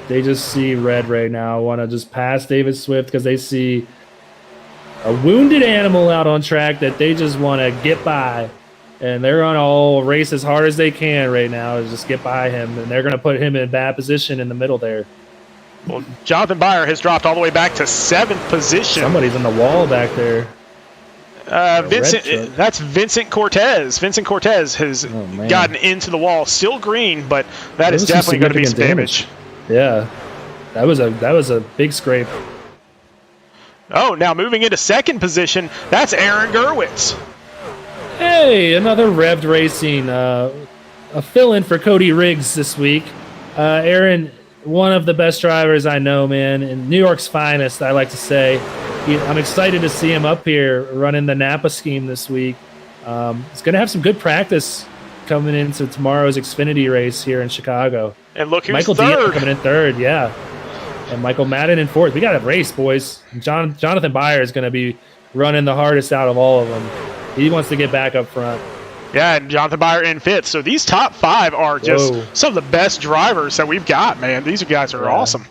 B: They just see red right now. Want to just pass David Swift because they see a wounded animal out on track that they just want to get by. And they're on all race as hard as they can right now to just get by him. And they're going to put him in a bad position in the middle there.
A: Well, Jonathan Byer has dropped all the way back to 7th position.
B: Somebody's on the wall back there.
A: That's Vincent Cortez. Vincent Cortez has gotten into the wall. Still green, but that is definitely going to be some damage.
B: Yeah, that was a big scrape.
A: Oh, now moving into 2nd position, that's Aaron Gerwitz.
B: Hey, another Revved Racing, a fill-in for Cody Riggs this week. Aaron, one of the best drivers I know, man, and New York's finest, I like to say. I'm excited to see him up here running the Napa scheme this week. He's going to have some good practice coming into tomorrow's Xfinity race here in Chicago.
A: And look who's
B: Michael
A: third.
B: coming in third, yeah. And Michael Madden in fourth. We got a race, boys. Jonathan Byer is going to be running the hardest out of all of them. He wants to get back up front.
A: Yeah, and Jonathan Byer in fifth. So these top five are just some of the best drivers that we've got, man. These guys are awesome.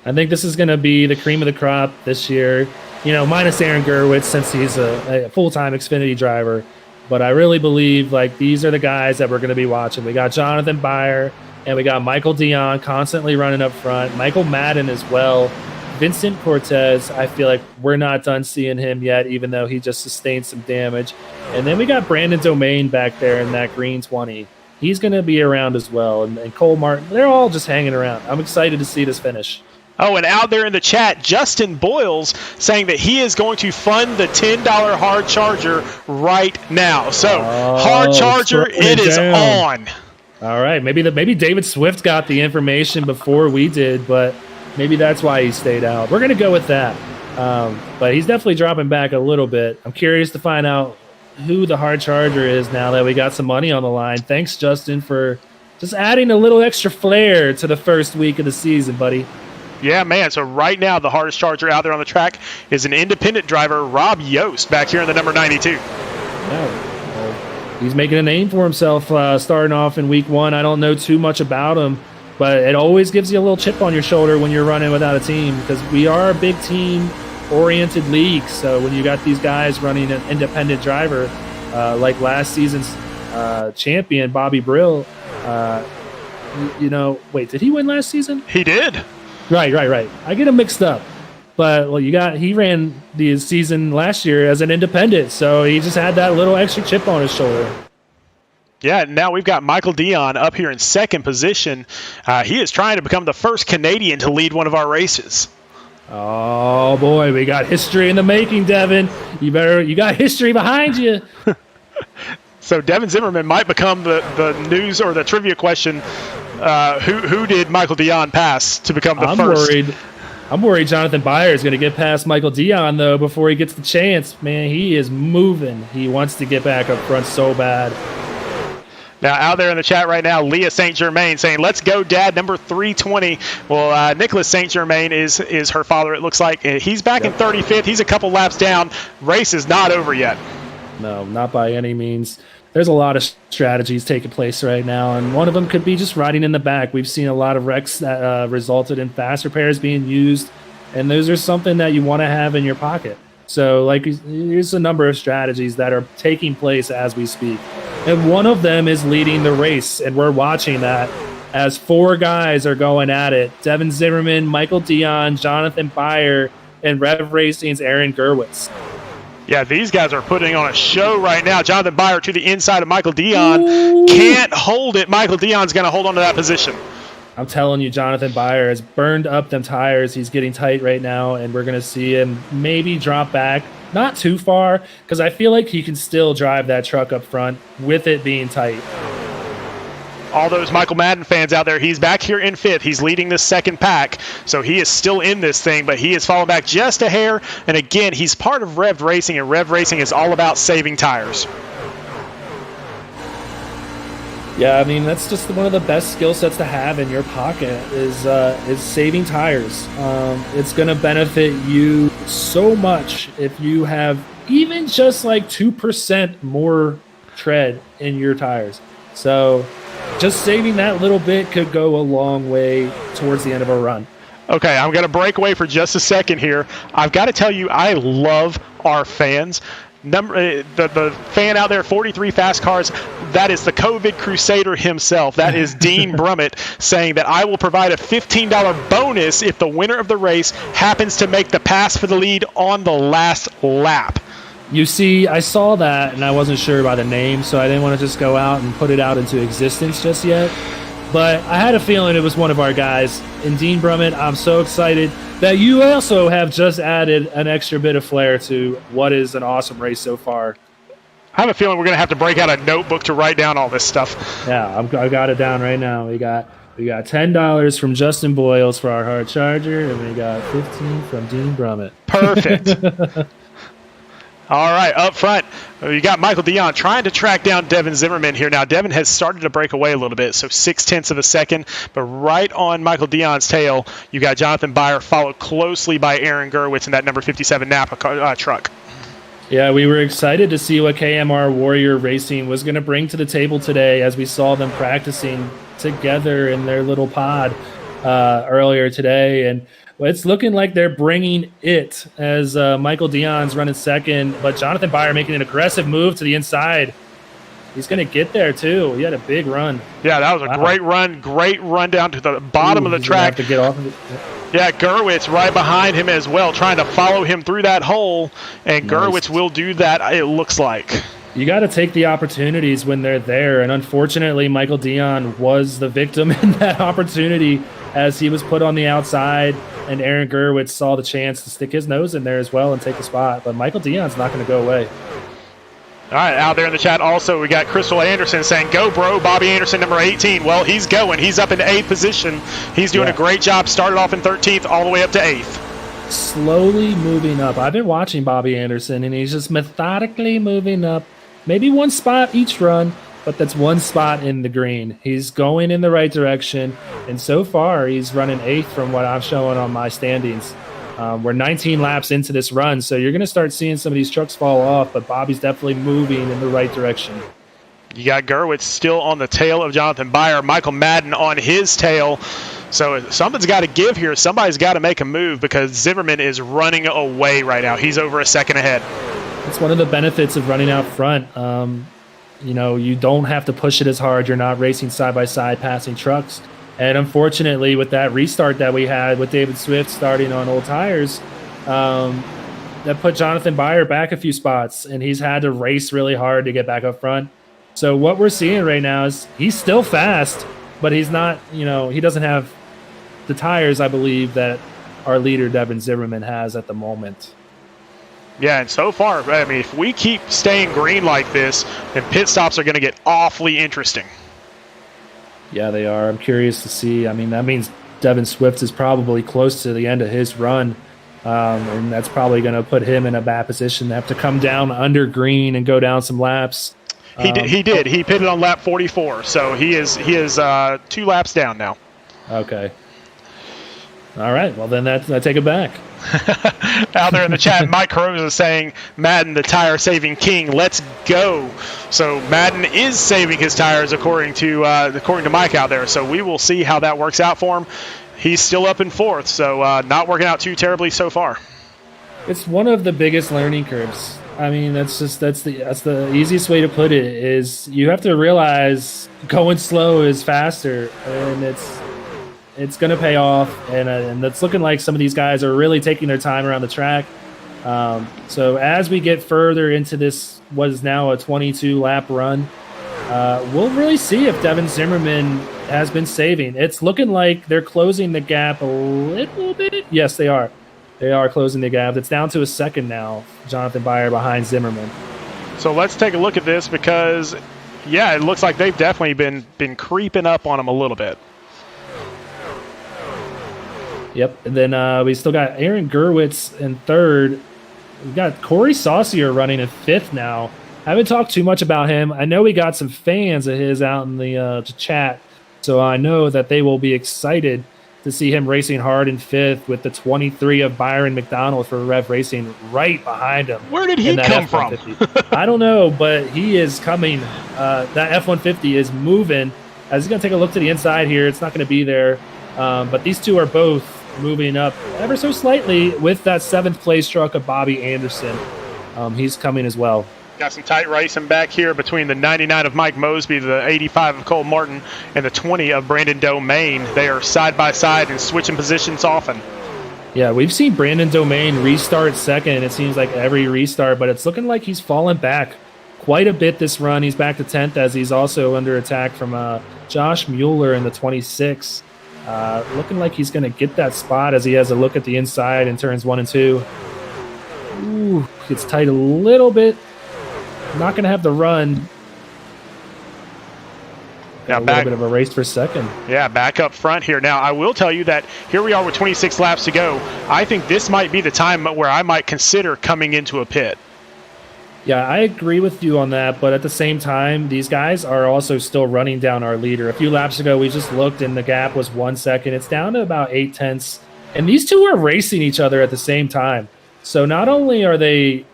B: I think this is going to be the cream of the crop this year. You know, minus Aaron Gerwitz since he's a full-time Xfinity driver. But I really believe, like, these are the guys that we're going to be watching. We got Jonathan Byer, and we got Michael Dion constantly running up front. Michael Madden as well. Vincent Cortez, I feel like we're not done seeing him yet, even though he just sustained some damage. And then we got Brandon Domain back there in that green 20. He's going to be around as well. And Cole Martin, they're all just hanging around. I'm excited to see this finish.
A: Oh, and out there in the chat, Justin Boyles saying that he is going to fund the $10 hard charger right now. So, hard charger, it is on.
B: All right, maybe David Swift got the information before we did, but maybe that's why he stayed out. We're going to go with that. But he's definitely dropping back a little bit. I'm curious to find out who the hard charger is now that we got some money on the line. Thanks, Justin, for just adding a little extra flair to the first week of the season, buddy.
A: Yeah, man. So right now, the hardest charger out there on the track is an independent driver, Rob Yost, back here in the number 92.
B: Yeah, he's making a name for himself starting off in week one. I don't know too much about him, but it always gives you a little chip on your shoulder when you're running without a team because we are a big team-oriented league. So when you got these guys running an independent driver, like last season's champion, Bobby Brill, wait, did he win last season?
A: He did.
B: Right. I get him mixed up. But he ran the season last year as an independent, so he just had that little extra chip on his shoulder.
A: Yeah, now we've got Michael Dion up here in second position. He is trying to become the first Canadian to lead one of our races.
B: Oh boy, we got history in the making, Devin. You got history behind you.
A: So Devin Zimmerman might become the news or the trivia question. Who did Michael Dion pass to become the first?
B: I'm worried Jonathan Byer is going to get past Michael Dion, though, before he gets the chance. Man, he is moving. He wants to get back up front so bad.
A: Now, out there in the chat right now, Leah St. Germain saying, let's go, Dad, number 320. Well, Nicholas St. Germain is her father, it looks like. He's back in 35th. He's a couple laps down. Race is not over yet.
B: No, not by any means. There's a lot of strategies taking place right now, and one of them could be just riding in the back. We've seen a lot of wrecks that resulted in fast repairs being used, and those are something that you want to have in your pocket. So, here's a number of strategies that are taking place as we speak. And one of them is leading the race, and we're watching that as four guys are going at it. Devin Zimmerman, Michael Dion, Jonathan Byer, and Rev Racing's Aaron Gerwitz.
A: Yeah, these guys are putting on a show right now. Jonathan Byer to the inside of Michael Dion. Can't hold it. Michael Dion's going to hold on to that position.
B: I'm telling you, Jonathan Byer has burned up them tires. He's getting tight right now, and we're going to see him maybe drop back. Not too far, because I feel like he can still drive that truck up front with it being tight.
A: All those Michael Madden fans out there, he's back here in fifth. He's leading the second pack, so he is still in this thing, but he is falling back just a hair. And again, he's part of Rev Racing, and Rev Racing is all about saving tires.
B: Yeah, I mean, that's just one of the best skill sets to have in your pocket is saving tires. It's going to benefit you so much if you have even just 2% more tread in your tires. So just saving that little bit could go a long way towards the end of a run.
A: Okay, I'm going to break away for just a second here. I've got to tell you, I love our fans. The fan out there, 43 Fast Cars, that is the COVID Crusader himself. That is Dean Brummett saying that I will provide a $15 bonus if the winner of the race happens to make the pass for the lead on the last lap.
B: You see, I saw that, and I wasn't sure about the name, so I didn't want to just go out and put it out into existence just yet. But I had a feeling it was one of our guys. And Dean Brummett, I'm so excited that you also have just added an extra bit of flair to what is an awesome race so far.
A: I have a feeling we're going to have to break out a notebook to write down all this stuff.
B: Yeah, I got it down right now. We got $10 from Justin Boyles for our hard charger, and we got 15 from Dean Brummett.
A: Perfect. All right, up front, you got Michael Dion trying to track down Devin Zimmerman here. Now, Devin has started to break away a little bit, so 0.6 of a second. But right on Michael Dion's tail, you got Jonathan Byer, followed closely by Aaron Gerwitz in that number 57 Napa truck.
B: Yeah, we were excited to see what KMR Warrior Racing was going to bring to the table today as we saw them practicing together in their little pod earlier today. And it's looking like they're bringing it as Michael Dion's running second, but Jonathan Byer making an aggressive move to the inside. He's going to get there, too. He had a big run.
A: Yeah, that was a great run down to the bottom of the track.
B: Have to get off of it.
A: Yeah, Gerwitz right behind him as well, trying to follow him through that hole, and nice. Gerwitz will do that, it looks like.
B: You got to take the opportunities when they're there, and unfortunately, Michael Dion was the victim in that opportunity as he was put on the outside, and Aaron Gerwitz saw the chance to stick his nose in there as well and take the spot. But Michael Dion's not going to go away.
A: All right, out there in the chat also, we got Crystal Anderson saying, go, bro, Bobby Anderson, number 18. Well, he's going. He's up in 8th position. He's doing a great job. Started off in 13th all the way up to 8th.
B: Slowly moving up. I've been watching Bobby Anderson, and he's just methodically moving up. Maybe one spot each run, but that's one spot in the green. He's going in the right direction, and so far he's running 8th from what I'm showing on my standings. We're 19 laps into this run, so you're going to start seeing some of these trucks fall off, but Bobby's definitely moving in the right direction.
A: You got Gerwitz still on the tail of Jonathan Byer, Michael Madden on his tail. So something's got to give here. Somebody's got to make a move because Zimmerman is running away right now. He's over a second ahead.
B: It's one of the benefits of running out front. You don't have to push it as hard. You're not racing side-by-side passing trucks. And unfortunately, with that restart that we had with David Swift starting on old tires, that put Jonathan Byer back a few spots, and he's had to race really hard to get back up front. So what we're seeing right now is he's still fast, but he's not, he doesn't have the tires, I believe, that our leader, Devin Zimmerman, has at the moment.
A: Yeah, and so far, if we keep staying green like this, then pit stops are going to get awfully interesting.
B: Yeah, they are. I'm curious to see. That means Devin Swift is probably close to the end of his run, and that's probably going to put him in a bad position to have to come down under green and go down some laps.
A: He did. He pitted on lap 44, so he is 2 laps down now.
B: Okay. All right. Well, then I take it back.
A: Out there in the chat, Mike Carosa is saying, Madden, the tire-saving king, let's go. So Madden is saving his tires according to Mike out there. So we will see how that works out for him. He's still up in 4th, so not working out too terribly so far.
B: It's one of the biggest learning curves. That's the easiest way to put it. Is you have to realize going slow is faster, and it's going to pay off, and it's looking like some of these guys are really taking their time around the track. So as we get further into this, what is now a 22-lap run, we'll really see if Devin Zimmerman has been saving. It's looking like they're closing the gap a little bit. Yes, they are. They are closing the gap. It's down to a second now, Jonathan Byer behind Zimmerman.
A: So let's take a look at this because, yeah, it looks like they've definitely been creeping up on him a little bit.
B: Yep, and then we still got Aaron Gerwitz in 3rd. We've got Corey Saucier running in 5th now. I haven't talked too much about him. I know we got some fans of his out in the chat, so I know that they will be excited to see him racing hard in 5th with the 23 of Byron McDonald for Rev Racing right behind him.
A: Where did he come from?
B: I don't know, but he is coming. That F-150 is moving. As he's going to take a look to the inside here, it's not going to be there. But these two are both moving up ever so slightly with that 7th place truck of Bobby Anderson. He's coming as well.
A: Got some tight racing back here between the 99 of Mike Mosby, the 85 of Cole Martin, and the 20 of Brandon Domain. They are side by side and switching positions often.
B: Yeah, we've seen Brandon Domain restart second, it seems like every restart, but it's looking like he's fallen back quite a bit this run. He's back to 10th as he's also under attack from Josh Mueller in the 26. Looking like he's going to get that spot as he has a look at the inside in turns 1 and 2. Ooh, gets tight a little bit. not going to have the run.
A: Now
B: a little bit of a race for second.
A: Yeah, back up front here. Now, I will tell you that here we are with 26 laps to go. I think this might be the time where I might consider coming into a pit.
B: Yeah, I agree with you on that, but at the same time, these guys are also still running down our leader. A few laps ago, we just looked and the gap was 1 second. It's down to about 0.8. And these two are racing each other at the same time. So not only are they,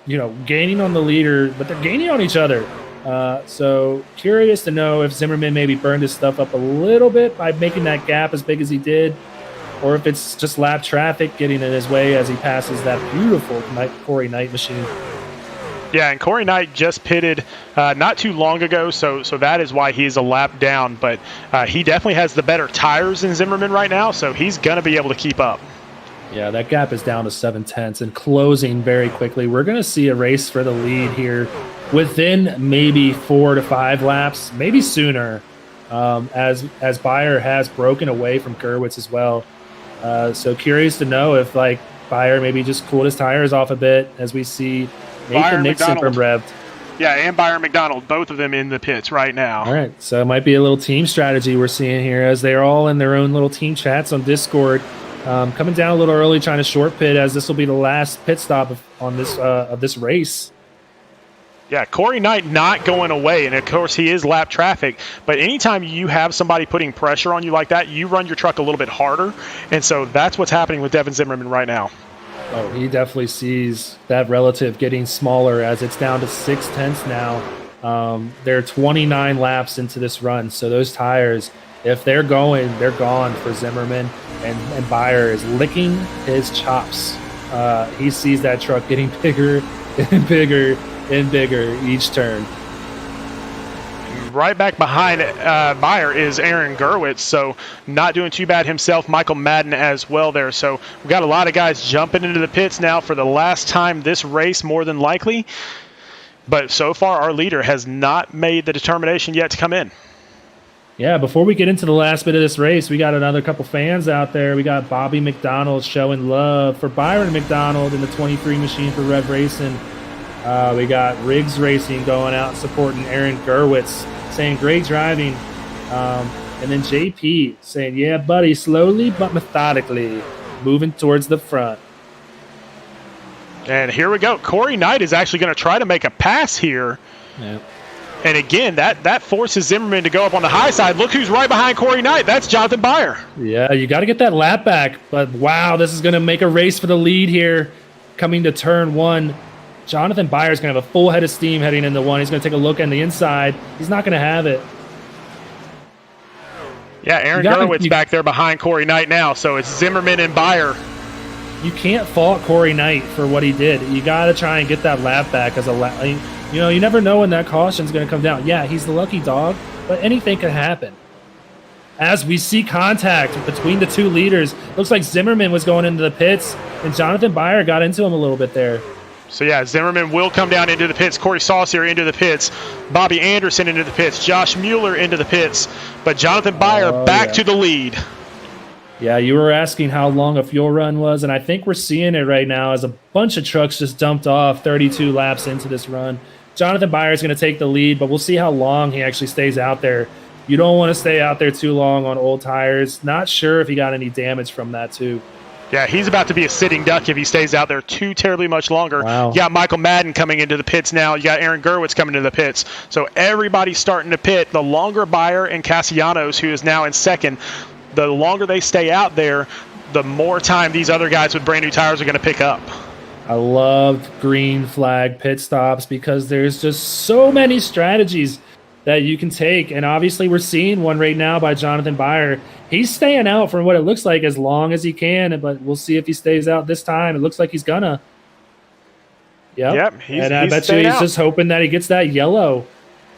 B: gaining on the leader, but they're gaining on each other. So curious to know if Zimmerman maybe burned his stuff up a little bit by making that gap as big as he did, or if it's just lap traffic getting in his way as he passes that beautiful Corey Knight machine.
A: Yeah, and Corey Knight just pitted not too long ago, so that is why he's a lap down. But he definitely has the better tires than Zimmerman right now, so he's going to be able to keep up.
B: Yeah, that gap is down to 0.7 and closing very quickly. We're going to see a race for the lead here within maybe 4 to 5 laps, maybe sooner, as Bayer has broken away from Gerwitz as well. So curious to know if Bayer maybe just cooled his tires off a bit as we see Nathan Nixon from Revved.
A: Yeah, and Byron McDonald, both of them in the pits right now.
B: All right, so it might be a little team strategy we're seeing here as they're all in their own little team chats on Discord. Coming down a little early, trying to short pit as this will be the last pit stop of this race.
A: Yeah, Corey Knight not going away, and of course he is lap traffic, but anytime you have somebody putting pressure on you like that, you run your truck a little bit harder, and so that's what's happening with Devin Zimmerman right now.
B: Oh, he definitely sees that relative getting smaller as it's down to 0.6 now. They're 29 laps into this run, so those tires, if they're going, they're gone for Zimmerman, and Bayer is licking his chops. He sees that truck getting bigger and bigger and bigger each turn.
A: Right back behind Bayer is Aaron Gerwitz, so not doing too bad himself. Michael Madden as well there. So we've got a lot of guys jumping into the pits now for the last time this race, more than likely. But so far, our leader has not made the determination yet to come in.
B: Yeah, before we get into the last bit of this race, we got another couple fans out there. We got Bobby McDonald showing love for Byron McDonald in the 23 machine for Rev Racing. We got Riggs Racing going out supporting Aaron Gerwitz, saying great driving. And then JP saying, yeah, buddy, slowly but methodically moving towards the front.
A: And here we go. Corey Knight is actually going to try to make a pass here.
B: Yeah.
A: And again, that forces Zimmerman to go up on the high side. Look who's right behind Corey Knight. That's Jonathan Bayer.
B: Yeah, you got to get that lap back. But wow, this is going to make a race for the lead here coming to turn 1. Jonathan Bayer is going to have a full head of steam heading into 1. He's going to take a look on the inside. He's not going to have it.
A: Yeah, Aaron Gerwitz back there behind Corey Knight now. So it's Zimmerman and Bayer.
B: You can't fault Corey Knight for what he did. You got to try and get that lap back as a lap. You never know when that caution's going to come down. Yeah, he's the lucky dog, but anything can happen. As we see contact between the two leaders, looks like Zimmerman was going into the pits, and Jonathan Bayer got into him a little bit there.
A: So, yeah, Zimmerman will come down into the pits. Corey Saucier into the pits. Bobby Anderson into the pits. Josh Mueller into the pits. But Jonathan Bayer back to the lead.
B: Yeah, you were asking how long a fuel run was, and I think we're seeing it right now as a bunch of trucks just dumped off 32 laps into this run. Jonathan Bayer is going to take the lead, but we'll see how long he actually stays out there. You don't want to stay out there too long on old tires. Not sure if he got any damage from that, too.
A: Yeah, he's about to be a sitting duck if he stays out there too terribly much longer.
B: Wow.
A: You got Michael Madden coming into the pits now. You got Aaron Gerwitz coming into the pits. So everybody's starting to pit. The longer Bayer and Castellanos, who is now in second, the longer they stay out there, the more time these other guys with brand new tires are going to pick up.
B: I loved green flag pit stops because there's just so many strategies that you can take. And obviously we're seeing one right now by Jonathan Bayer. He's staying out for what it looks like as long as he can, but we'll see if he stays out this time. It looks like he's gonna. Yep and I bet you he's just hoping that he gets that yellow.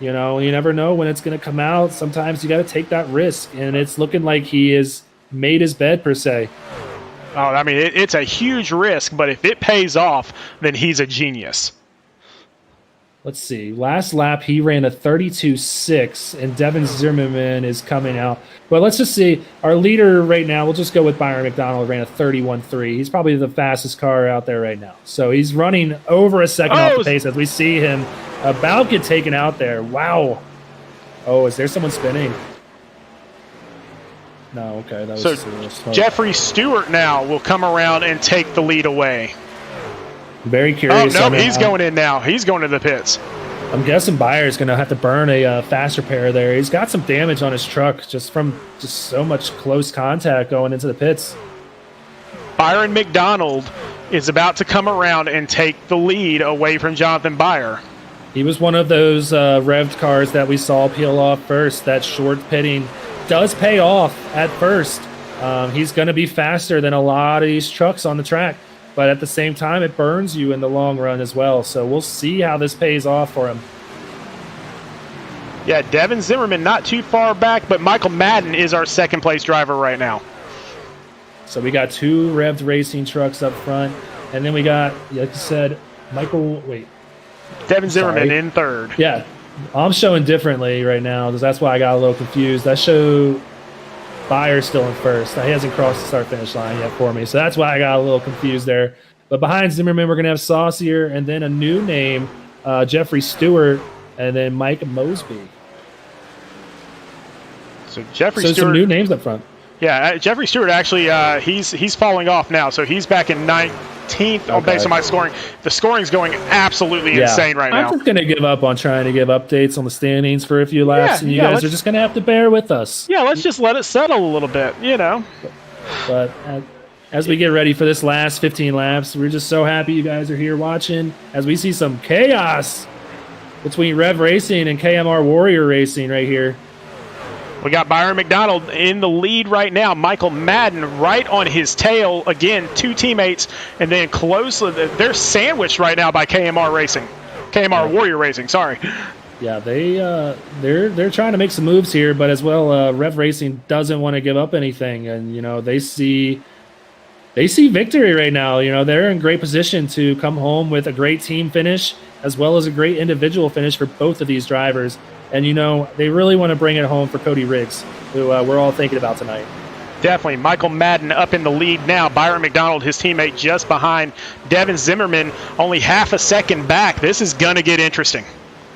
B: You never know when it's going to come out. Sometimes you got to take that risk, and it's looking like he has made his bed, per se.
A: Oh, I mean, it's a huge risk, but if it pays off, then he's a genius.
B: Let's see. Last lap, he ran a 32.6, and Devin Zimmerman is coming out. But let's just see. Our leader right now, we'll just go with Byron McDonald, ran a 31.3. He's probably the fastest car out there right now. So he's running over a second off the pace as we see him about get taken out there. Wow. Oh, is there someone spinning? No, okay. That was
A: So
B: just a little slow.
A: Jeffrey Stewart now will come around and take the lead away.
B: Very curious.
A: Oh, no, he's going in now. He's going to the pits.
B: I'm guessing Byer's going to have to burn a faster pair there. He's got some damage on his truck just from so much close contact going into the pits.
A: Byron McDonald is about to come around and take the lead away from Jonathan Byer.
B: He was one of those revved cars that we saw peel off first. That short pitting does pay off at first. He's going to be faster than a lot of these trucks on the track, but at the same time, it burns you in the long run as well. So we'll see how this pays off for him.
A: Yeah, Devin Zimmerman not too far back, but Michael Madden is our second place driver right now.
B: So we got 2 revved racing trucks up front, and then we got, like you said,
A: Devin Zimmerman in third.
B: Yeah, I'm showing differently right now because that's why I got a little confused. I show Byers still in first. He hasn't crossed the start-finish line yet for me, so that's why I got a little confused there. But behind Zimmerman, we're going to have Saucier, and then a new name, Jeffrey Stewart, and then Mike Mosby.
A: So Jeffrey Stewart.
B: Some new names up front.
A: Yeah, Jeffrey Stewart actually, he's falling off now, so he's back in 19th based on my scoring. The scoring's going absolutely insane right now.
B: I'm just going to give up on trying to give updates on the standings for a few laps, and you guys are just going to have to bear with us.
A: Yeah, let's just let it settle a little bit, you know.
B: But as we get ready for this last 15 laps, we're just so happy you guys are here watching as we see some chaos between Rev Racing and KMR Warrior Racing right here.
A: We got Byron McDonald in the lead right now. Michael Madden right on his tail. Again, 2 teammates, and then close. They're sandwiched right now by KMR Racing. KMR Warrior Racing, sorry.
B: Yeah, they're trying to make some moves here, but as well, Rev Racing doesn't want to give up anything, and they see victory right now. They're in great position to come home with a great team finish as well as a great individual finish for both of these drivers. And, they really want to bring it home for Cody Riggs, who we're all thinking about tonight.
A: Definitely. Michael Madden up in the lead now. Byron McDonald, his teammate, just behind. Devin Zimmerman only half a second back. This is going to get interesting.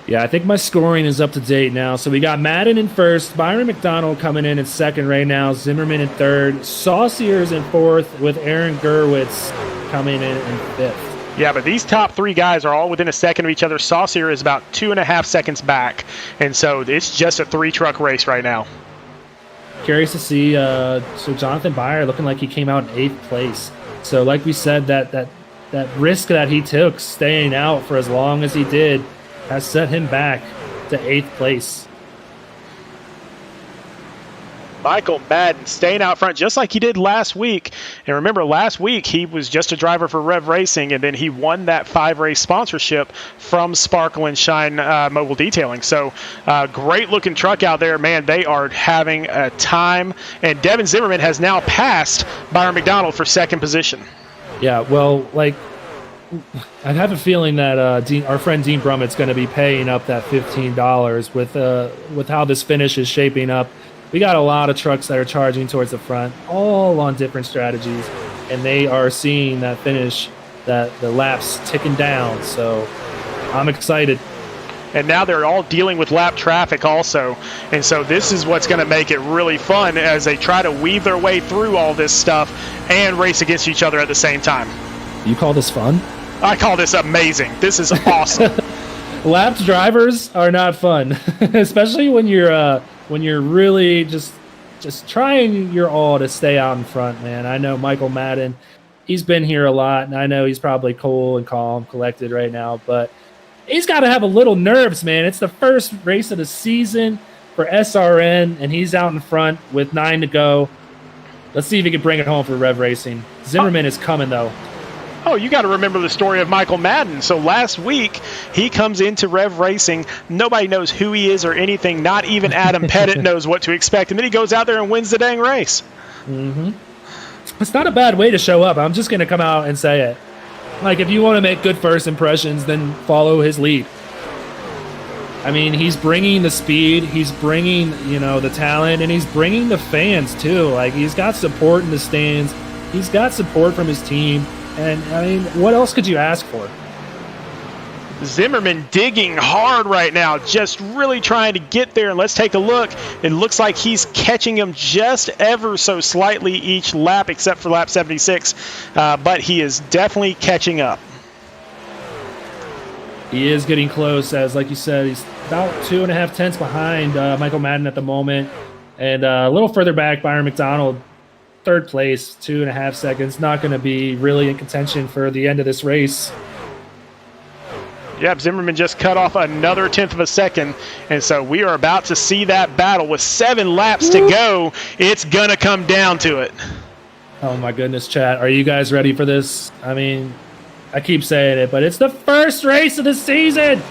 B: Yeah, I think my scoring is up to date now. So we got Madden in first, Byron McDonald coming in second right now, Zimmerman in third, Saucier's in fourth with Aaron Gerwitz coming in fifth.
A: Yeah, but these top 3 guys are all within a second of each other. Saucier is about 2.5 seconds back, and so it's just a 3-truck race right now.
B: Curious to see so Jonathan Byer looking like he came out in 8th place. So like we said, that risk that he took staying out for as long as he did has set him back to 8th place.
A: Michael Madden staying out front just like he did last week. And remember, last week he was just a driver for Rev Racing, and then he won that 5-race sponsorship from Sparkle and Shine Mobile Detailing. So great looking truck out there. Man, they are having a time. And Devin Zimmerman has now passed Byron McDonald for second position.
B: Yeah, well, I have a feeling that our friend Dean Brummett's going to be paying up that $15 with how this finish is shaping up. We got a lot of trucks that are charging towards the front, all on different strategies, and they are seeing that finish, that the laps ticking down. So I'm excited.
A: And now they're all dealing with lap traffic also. And so this is what's going to make it really fun as they try to weave their way through all this stuff and race against each other at the same time.
B: You call this fun?
A: I call this amazing. This is awesome.
B: Lapped drivers are not fun, especially when you're really just trying your all to stay out in front, man. I know Michael Madden, he's been here a lot, and I know he's probably cool and calm, collected right now, but he's got to have a little nerves, man. It's the first race of the season for SRN, and he's out in front with 9 to go. Let's see if he can bring it home for Rev Racing. Zimmerman is coming, though.
A: Oh, you got to remember the story of Michael Madden. So last week, he comes into Rev Racing. Nobody knows who he is or anything. Not even Adam Pettit knows what to expect. And then he goes out there and wins the dang race.
B: Mm-hmm. It's not a bad way to show up. I'm just going to come out and say it. If you want to make good first impressions, then follow his lead. I mean, he's bringing the speed. He's bringing, the talent. And he's bringing the fans, too. He's got support in the stands. He's got support from his team. And, I mean, what else could you ask for?
A: Zimmerman digging hard right now, just really trying to get there. And let's take a look. It looks like he's catching him just ever so slightly each lap, except for lap 76. But he is definitely catching up.
B: He is getting close, as like you said, he's about 2.5 tenths behind Michael Madden at the moment. And a little further back, Byron McDonald, third place, 2.5 seconds. Not going to be really in contention for the end of this race.
A: Yep, Zimmerman just cut off another 1/10 of a second, and so we are about to see that battle with 7 laps to go. It's going to come down to it.
B: Oh, my goodness, chat. Are you guys ready for this? I mean, I keep saying it, but it's the first race of the season.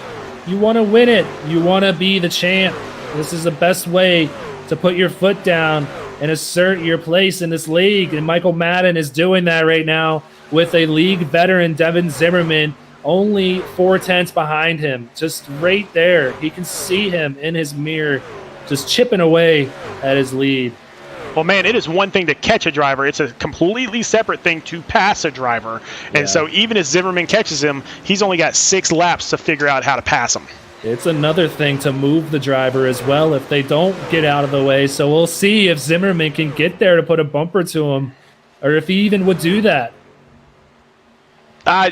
B: You want to win it. You want to be the champ. This is the best way to put your foot down and assert your place in this league, and Michael Madden is doing that right now with a league veteran, Devin Zimmerman, only 4 tenths behind him, just right there. He can see him in his mirror, just chipping away at his lead.
A: Well, man, it is one thing to catch a driver. It's a completely separate thing to pass a driver. And so even if Zimmerman catches him, he's only got 6 laps to figure out how to pass him.
B: It's another thing to move the driver as well if they don't get out of the way. So we'll see if Zimmerman can get there to put a bumper to him, or if he even would do that.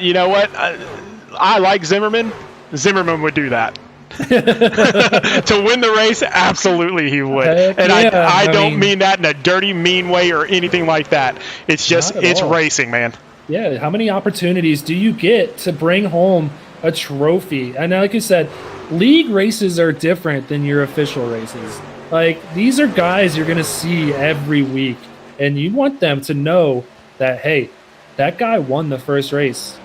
A: You know what? I like Zimmerman. Zimmerman would do that. To win the race, absolutely he would. And I don't mean that in a dirty, mean way or anything like that. It's just, it's racing, man.
B: Yeah, how many opportunities do you get to bring home a trophy? And like you said, league races are different than your official races. Like, these are guys you're going to see every week, and you want them to know that, hey, that guy won the first race.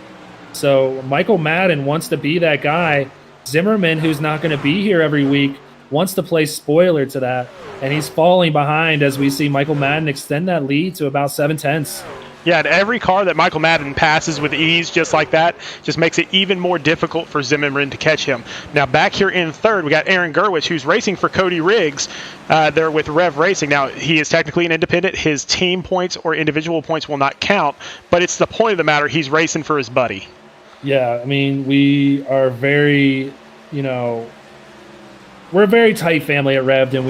B: So Michael Madden wants to be that guy. Zimmerman, who's not going to be here every week, wants to play spoiler to that, and he's falling behind as we see Michael Madden extend that lead to about 7 tenths.
A: Yeah, and every car that Michael Madden passes with ease just like that just makes it even more difficult for Zimmerman to catch him. Now, back here in third, we got Aaron Gerwich, who's racing for Cody Riggs. They're with Rev Racing. Now, he is technically an independent. His team points or individual points will not count, but it's the point of the matter. He's racing for his buddy.
B: Yeah, I mean, we are very, we're a very tight family at Rev'd, and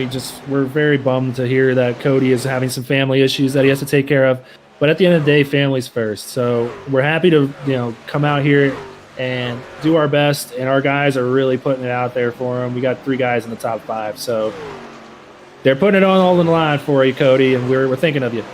B: we're very bummed to hear that Cody is having some family issues that he has to take care of. But at the end of the day, family's first. So we're happy to, come out here and do our best, and our guys are really putting it out there for him. We got 3 guys in the top 5, so they're putting it all in the line for you, Cody, and we're thinking of you.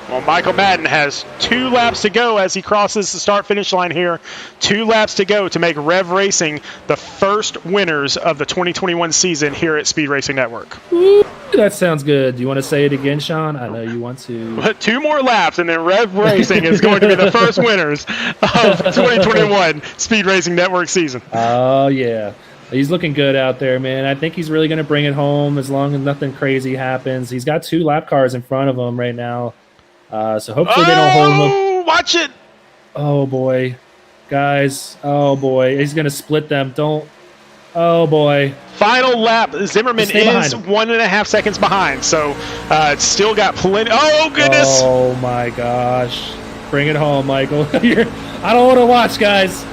A: Well, Michael Madden has 2 laps to go as he crosses the start-finish line here. 2 laps to go to make Rev Racing the first winners of the 2021 season here at Speed Racing Network.
B: Ooh, that sounds good. Do you want to say it again, Sean? I know you want to.
A: 2 more laps, and then Rev Racing is going to be the first winners of 2021 Speed Racing Network season.
B: Oh, yeah. He's looking good out there, man. I think he's really going to bring it home as long as nothing crazy happens. He's got 2 lap cars in front of him right now. So hopefully they don't hold him up.
A: Watch it!
B: Oh, boy. Guys. Oh, boy. He's going to split them. Don't. Oh, boy.
A: Final lap. Zimmerman is 1.5 seconds behind. So it's still got plenty. Oh, goodness.
B: Oh, my gosh. Bring it home, Michael. I don't want to watch, guys.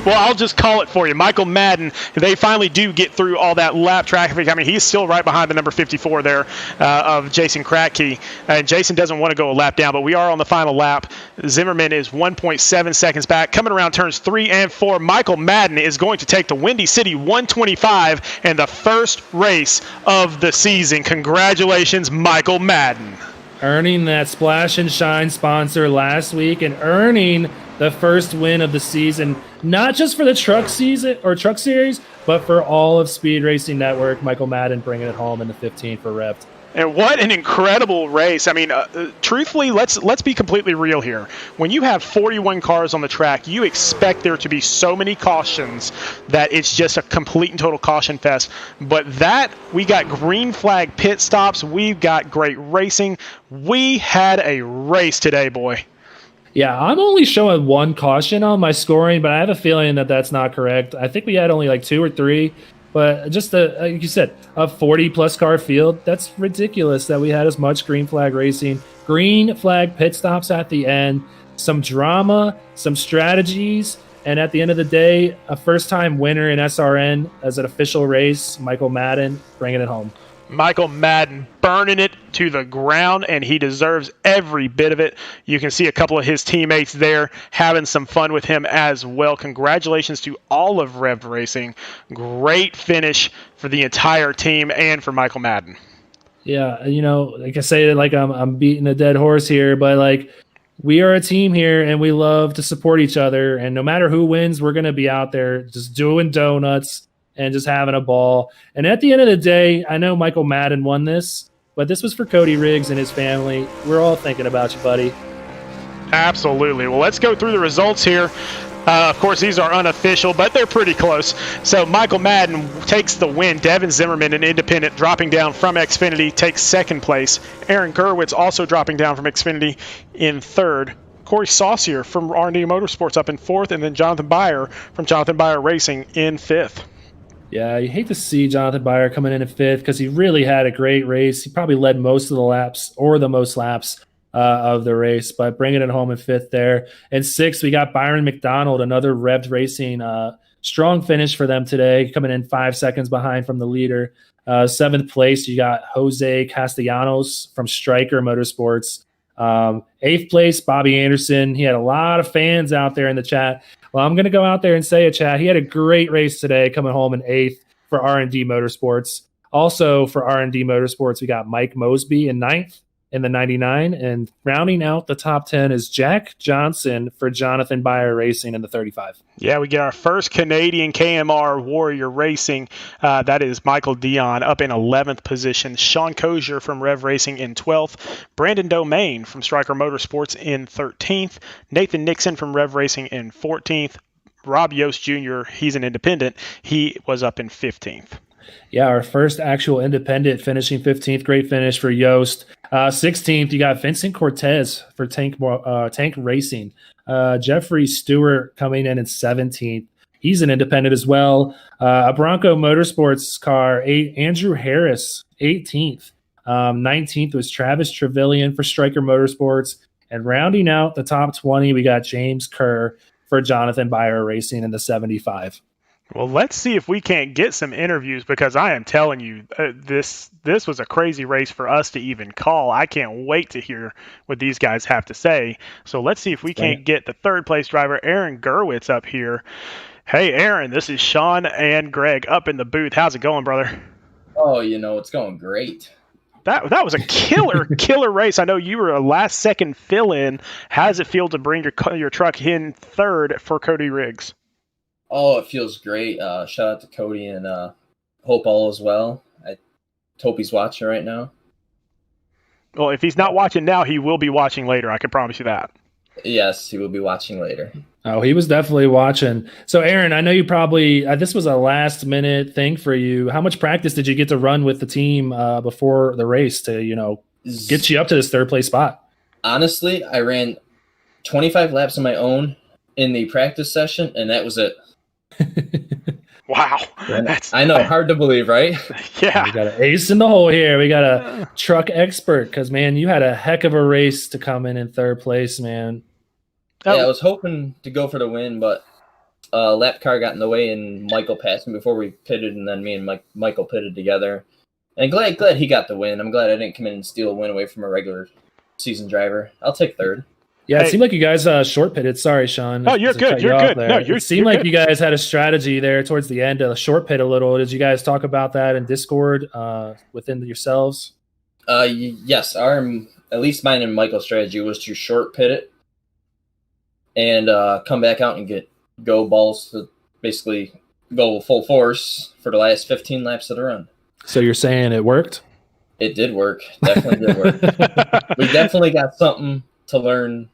A: Well, I'll just call it for you. Michael Madden, they finally do get through all that lap traffic. I mean, he's still right behind the number 54 there of Jason Kratke. And Jason doesn't want to go a lap down, but we are on the final lap. Zimmerman is 1.7 seconds back. Coming around turns 3 and 4, Michael Madden is going to take the Windy City 125 and the first race of the season. Congratulations, Michael Madden.
B: Earning that Splash and Shine sponsor last week and earning the first win of the season, not just for the truck season or truck series, but for all of Speed Racing Network. Michael Madden bringing it home in the 15 for Rev.
A: And what an incredible race. I mean, truthfully, let's be completely real here. When you have 41 cars on the track, you expect there to be so many cautions that it's just a complete and total caution fest. But we got green flag pit stops. We've got great racing. We had a race today, boy.
B: Yeah, I'm only showing 1 caution on my scoring, but I have a feeling that that's not correct. I think we had only like 2 or 3, but just like you said, a 40-plus car field, that's ridiculous that we had as much green flag racing. Green flag pit stops at the end, some drama, some strategies, And at the end of the day, a first-time winner in SRN as an official race, Michael Madden, bringing it home.
A: Michael Madden burning it to the ground, and he deserves every bit of it. You can see a couple of his teammates there having some fun with him as well. Congratulations to all of Rev Racing. Great finish for the entire team and for Michael Madden.
B: Yeah, like I say, like I'm beating a dead horse here, but like we are a team here and we love to support each other. And no matter who wins, we're going to be out there just doing donuts and just having a ball. And at the end of the day, I know Michael Madden won this, but this was for Cody Riggs and his family. We're all thinking about you, buddy.
A: Absolutely. Well, let's go through the results here. Of course, these are unofficial, but they're pretty close. So Michael Madden takes the win. Devin Zimmerman, an independent, dropping down from Xfinity, takes second place. Aaron Gerwitz also dropping down from Xfinity in third. Corey Saucier from R&D Motorsports up in fourth, and then Jonathan Byer from Jonathan Byer Racing in fifth.
B: Yeah, you hate to see Jonathan Byer coming in fifth because he really had a great race. He probably led most of the laps or the most laps of the race, but bringing it home in fifth there. And sixth, we got Byron McDonald, another Revved Racing. Strong finish for them today, coming in 5 seconds behind from the leader. Seventh place, you got Jose Castellanos from Stryker Motorsports. Eighth place, Bobby Anderson. He had a lot of fans out there in the chat. Well, I'm going to go out there and say it, chat. He had a great race today, coming home in eighth for R&D Motorsports. Also for R&D Motorsports, we got Mike Mosby in ninth in the 99, and rounding out the top 10 is Jack Johnson for Jonathan Byer Racing in the 35.
A: Yeah, we get our first Canadian KMR Warrior Racing. That is Michael Dion up in 11th position. Sean Kozier from Rev Racing in 12th. Brandon Domain from Stryker Motorsports in 13th. Nathan Nixon from Rev Racing in 14th. Rob Yost Jr., he's an independent. He was up in 15th.
B: Yeah, our first actual independent finishing 15th. Great finish for Yost. 16th, you got Vincent Cortez for Tank Racing. Jeffrey Stewart coming in 17th. He's an independent as well. A Bronco Motorsports car, Andrew Harris, 18th. 19th was Travis Trevelyan for Stryker Motorsports. And rounding out the top 20, we got James Kerr for Jonathan Byer Racing in the 75.
A: Well, let's see if we can't get some interviews, because I am telling you, this was a crazy race for us to even call. I can't wait to hear what these guys have to say. So let's see if we can't get the third place driver, Aaron Gerwitz, up here. Hey, Aaron, this is Sean and Greg up in the booth. How's it going, brother?
C: Oh, it's going great.
A: That was a killer race. I know you were a last-second fill-in. How does it feel to bring your truck in third for Cody Riggs?
C: Oh, it feels great. Shout out to Cody and hope all is well. I hope he's watching right now.
A: Well, if he's not watching now, he will be watching later. I can promise you that.
C: Yes, he will be watching later.
B: Oh, he was definitely watching. So, Aaron, I know you probably this was a last-minute thing for you. How much practice did you get to run with the team before the race to, get you up to this third-place spot?
C: Honestly, I ran 25 laps on my own in the practice session, and that was it.
A: Wow.
C: I know, hard to believe, right?
A: Yeah.
B: We got an ace in the hole here. We got a truck expert because, man, you had a heck of a race to come in third place, man.
C: Yeah, I was hoping to go for the win, but lap car got in the way and Michael passed me before we pitted, and then me and Michael pitted together. And glad he got the win. I'm glad I didn't come in and steal a win away from a regular season driver. I'll take third.
B: Yeah, it seemed like you guys short pitted. Sorry, Sean.
A: Oh, you're good. You're good. No,
B: it seemed like you guys had a strategy there towards the end to short pit a little. Did you guys talk about that in Discord within yourselves?
C: Yes. At least mine and Michael's strategy was to short pit it and come back out and go balls to basically go full force for the last 15 laps of the run.
B: So you're saying it worked?
C: It did work. Definitely did work. We definitely got something to learn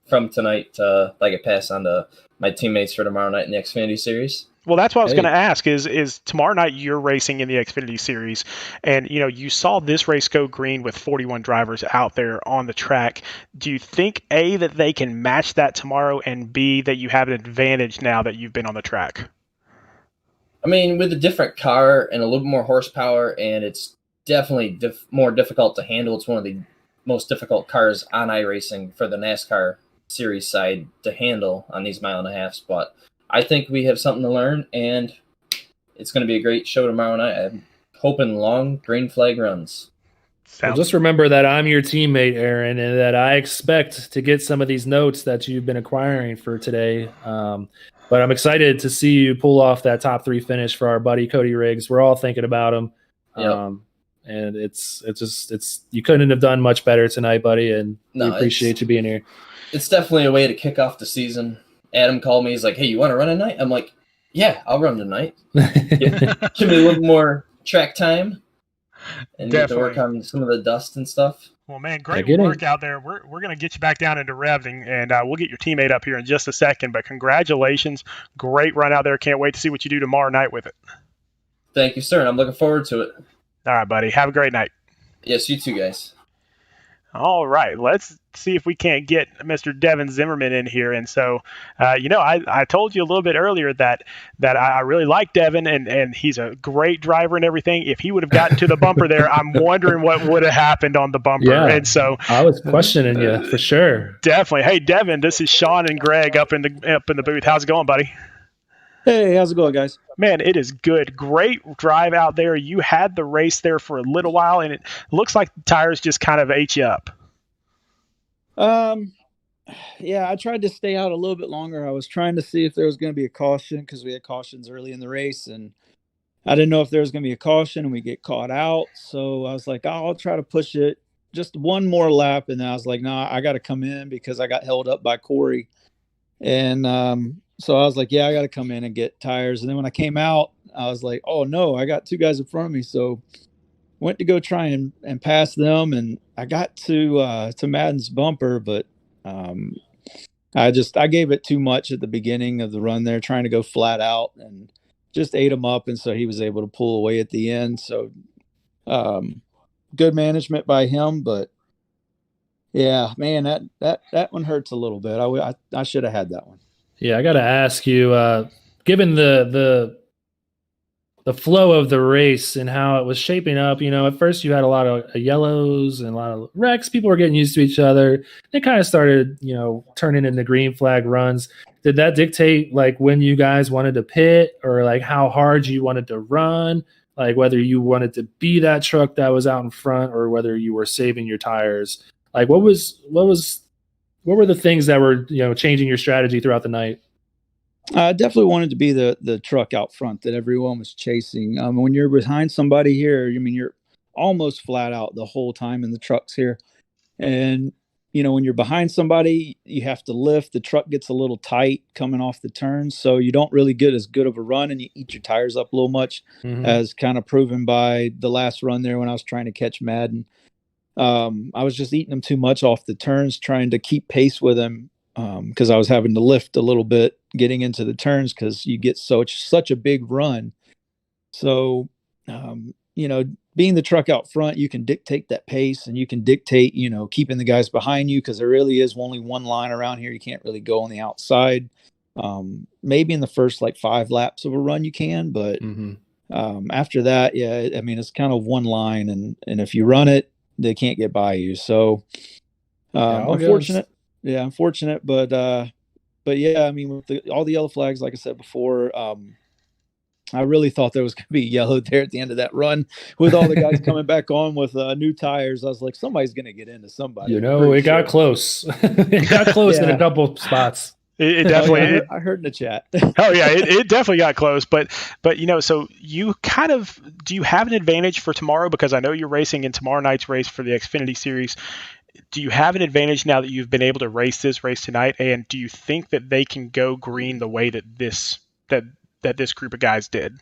C: from tonight, like I pass on to my teammates for tomorrow night in the Xfinity Series.
A: Well, that's what I was going to ask is tomorrow night you're racing in the Xfinity Series, and you saw this race go green with 41 drivers out there on the track. Do you think, A, that they can match that tomorrow, and B, that you have an advantage now that you've been on the track?
C: I mean, with a different car and a little more horsepower, and it's definitely more difficult to handle. It's one of the most difficult cars on iRacing for the NASCAR series side to handle on these 1.5 miles. But I think we have something to learn, and it's going to be a great show tomorrow night. I'm hoping long green flag runs.
B: Well, just remember that I'm your teammate, Aaron, and that I expect to get some of these notes that you've been acquiring for today. But I'm excited to see you pull off that top 3 finish for our buddy Cody Riggs. We're all thinking about him.
C: Yep.
B: And it's you couldn't have done much better tonight, buddy, and we appreciate you being here.
C: It's definitely a way to kick off the season. Adam called me. He's like, "Hey, you want to run tonight?" I'm like, "Yeah, I'll run tonight." Give me a little more track time and get to work on some of the dust and stuff.
A: Well, man, great work out there. We're going to get you back down into revving, and we'll get your teammate up here in just a second. But congratulations. Great run out there. Can't wait to see what you do tomorrow night with it.
C: Thank you, sir, and I'm looking forward to it.
A: All right, buddy. Have a great night.
C: Yes, you too, guys.
A: All right, let's see if we can't get Mr. Devin Zimmerman in here. And so, I told you a little bit earlier that I really like Devin, and he's a great driver and everything. If he would have gotten to the bumper there, I'm wondering what would have happened on the bumper.
B: Yeah,
A: and so
B: I was questioning you for sure.
A: Definitely. Hey, Devin, this is Sean and Greg up in the booth. How's it going, buddy?
D: Hey, how's it going, guys?
A: Man, it is good. Great drive out there. You had the race there for a little while, and it looks like the tires just kind of ate you up.
D: Yeah, I tried to stay out a little bit longer. I was trying to see if there was going to be a caution because we had cautions early in the race, and I didn't know if there was going to be a caution and we get caught out. So I was like, I'll try to push it just one more lap. And then I was like, nah, I got to come in because I got held up by Corey. And so I was like, yeah, I got to come in and get tires. And then when I came out, I was like, oh no, I got 2 guys in front of me. So went to go try and pass them, and I got to Madden's bumper, but I gave it too much at the beginning of the run there, trying to go flat out, and just ate him up, and so he was able to pull away at the end. So good management by him, but yeah, man, that one hurts a little bit. I should have had that one.
B: Yeah, I got to ask you, given the flow of the race and how it was shaping up, at first you had a lot of yellows and a lot of wrecks. People were getting used to each other. It kind of started, turning into green flag runs. Did that dictate like when you guys wanted to pit, or like how hard you wanted to run? Like whether you wanted to be that truck that was out in front, or whether you were saving your tires? Like what were the things that were, changing your strategy throughout the night?
D: I definitely wanted to be the truck out front that everyone was chasing. When you're behind somebody here, you're almost flat out the whole time in the trucks here. And, when you're behind somebody, you have to lift. The truck gets a little tight coming off the turns. So you don't really get as good of a run, and you eat your tires up a little much, as kind of proven by the last run there when I was trying to catch Madden. I was just eating them too much off the turns, trying to keep pace with him. Because I was having to lift a little bit getting into the turns because you get such a big run. So, being the truck out front, you can dictate that pace, and you can dictate, keeping the guys behind you, because there really is only one line around here. You can't really go on the outside. Maybe in the first 5 laps of a run you can, but after that, yeah, it's kind of one line, and if you run it, they can't get by you. So unfortunate. Yeah, unfortunate, but yeah, with all the yellow flags, like I said before, I really thought there was going to be yellow there at the end of that run with all the guys coming back on with new tires. I was like, somebody's going to get into somebody.
B: It got close. It got close in a couple spots.
A: It definitely.
D: I heard in the chat.
A: Oh yeah, it definitely got close. But so you do you have an advantage for tomorrow? Because I know you're racing in tomorrow night's race for the Xfinity Series. Do you have an advantage now that you've been able to race this race tonight? And do you think that they can go green the way that this group of guys did?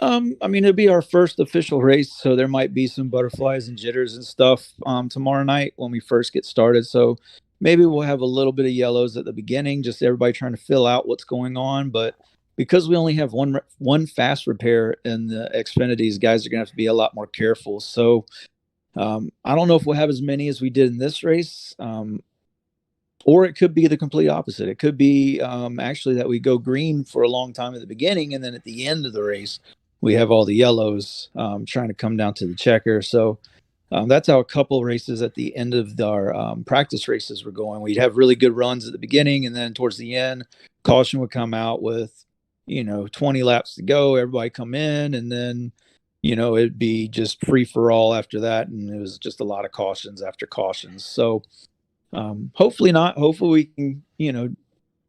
D: It'll be our first official race, so there might be some butterflies and jitters and stuff tomorrow night when we first get started. So maybe we'll have a little bit of yellows at the beginning, just everybody trying to fill out what's going on. But because we only have one fast repair in the Xfinities, guys are going to have to be a lot more careful. So I don't know if we'll have as many as we did in this race, or it could be the complete opposite. It could be actually that we go green for a long time at the beginning, and then at the end of the race, we have all the yellows trying to come down to the checker. So That's how a couple races at the end of our practice races were going. We'd have really good runs at the beginning, and then towards the end, caution would come out with, 20 laps to go. Everybody come in, and then, it'd be just free for all after that. And it was just a lot of cautions after cautions. So hopefully not. Hopefully we can,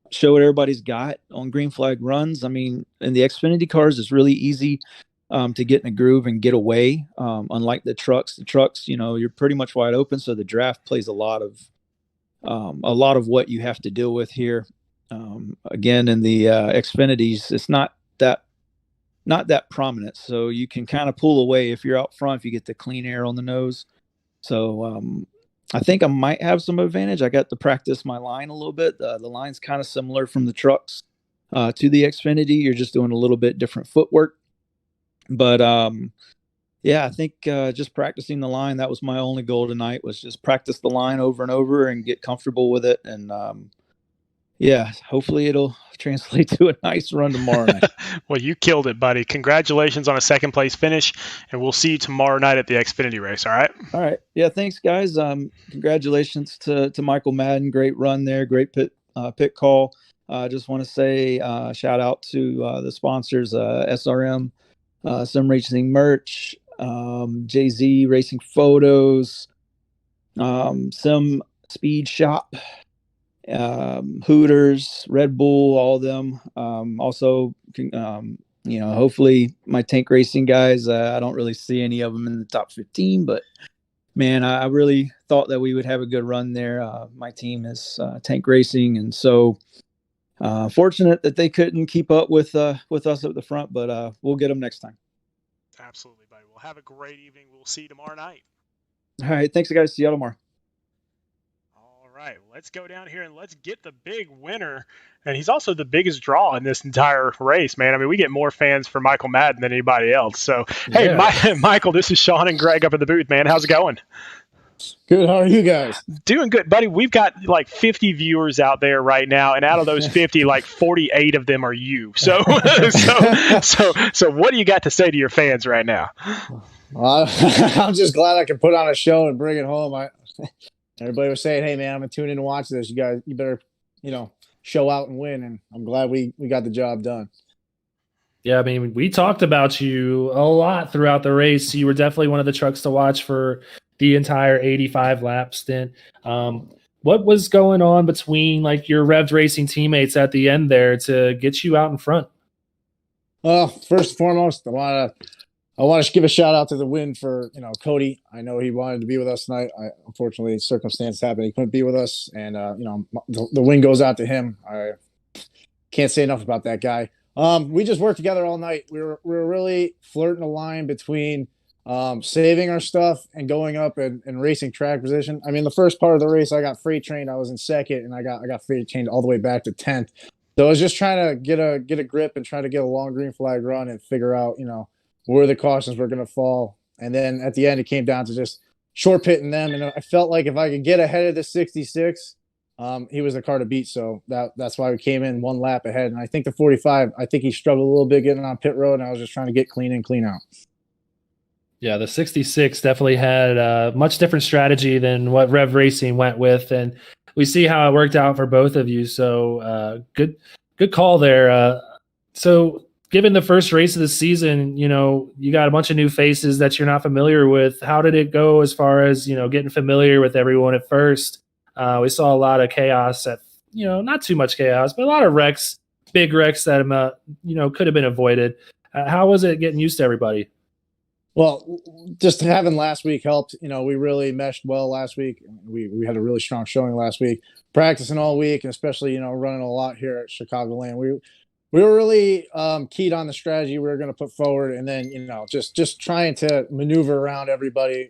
D: show what everybody's got on green flag runs. I mean, in the Xfinity cars, it's really easy to get in a groove and get away. Unlike the trucks, you're pretty much wide open. So the draft plays a lot of what you have to deal with here. Again, in the Xfinities, it's not that prominent. So you can kind of pull away if you're out front, if you get the clean air on the nose. So I think I might have some advantage. I got to practice my line a little bit. The line's kind of similar from the trucks to the Xfinity. You're just doing a little bit different footwork. But I think just practicing the line, that was my only goal tonight, was just practice the line over and over and get comfortable with it. And hopefully it'll translate to a nice run tomorrow night.
A: Well, you killed it, buddy. Congratulations on a second place finish, and we'll see you tomorrow night at the Xfinity race. All right.
D: All right. Yeah. Thanks, guys. Congratulations to Michael Madden. Great run there. Great pit call. Just want to say shout out to the sponsors, SRM. Sim Racing merch, JZ Racing Photos, Sim Speed Shop, Hooters, Red Bull, all of them. Also, hopefully my tank racing guys, I don't really see any of them in the top 15, but man, I really thought that we would have a good run there. My team is tank racing, and so fortunate that they couldn't keep up with us at the front, but we'll get them next time.
A: Absolutely, buddy. Well, have a great evening. We'll see you tomorrow night.
D: All right. Thanks, guys. See you tomorrow.
A: All right. Let's go down here and let's get the big winner. And he's also the biggest draw in this entire race, man. I mean, we get more fans for Michael Madden than anybody else. So, hey, Michael, this is Sean and Greg up in the booth, man. How's it going?
E: Good. How are you guys?
A: Doing good, buddy. We've got like 50 viewers out there right now, and out of those 50, like 48 of them are you. So what do you got to say to your fans right now?
E: I'm just glad I can put on a show and bring it home. Everybody was saying, "Hey, man, I'm gonna tune in and watch this. You guys, you better, show out and win." And I'm glad we got the job done.
B: Yeah, I mean, we talked about you a lot throughout the race. You were definitely one of the trucks to watch for the entire 85 lap stint. What was going on between like your Revs Racing teammates at the end there to get you out in front?
E: First and foremost, I want to give a shout out to the win for Cody. I know he wanted to be with us tonight. Unfortunately, circumstances happened; he couldn't be with us, and the win goes out to him. I can't say enough about that guy. We just worked together all night. We were really flirting a line between saving our stuff and going up and racing track position. I mean, the first part of the race, I got freight trained. I was in second, and I got freight trained all the way back to 10th. So I was just trying to get a grip and try to get a long green flag run and figure out, where the cautions were going to fall. And then at the end, it came down to just short pitting them. And I felt like if I could get ahead of the 66, he was the car to beat. So that's why we came in one lap ahead. And I think the 45, I think he struggled a little bit getting on pit road, and I was just trying to get clean in, clean out.
B: Yeah, the 66 definitely had a much different strategy than what Rev Racing went with, and we see how it worked out for both of you. So good call there. So given the first race of the season, you got a bunch of new faces that you're not familiar with. How did it go as far as, getting familiar with everyone at first? We saw a lot of chaos not too much chaos, but a lot of wrecks, big wrecks that, could have been avoided. How was it getting used to everybody?
E: Well, just having last week helped. We really meshed well last week. We had a really strong showing last week, practicing all week, and especially, running a lot here at Chicagoland. We were really keyed on the strategy we were going to put forward, and then, just trying to maneuver around everybody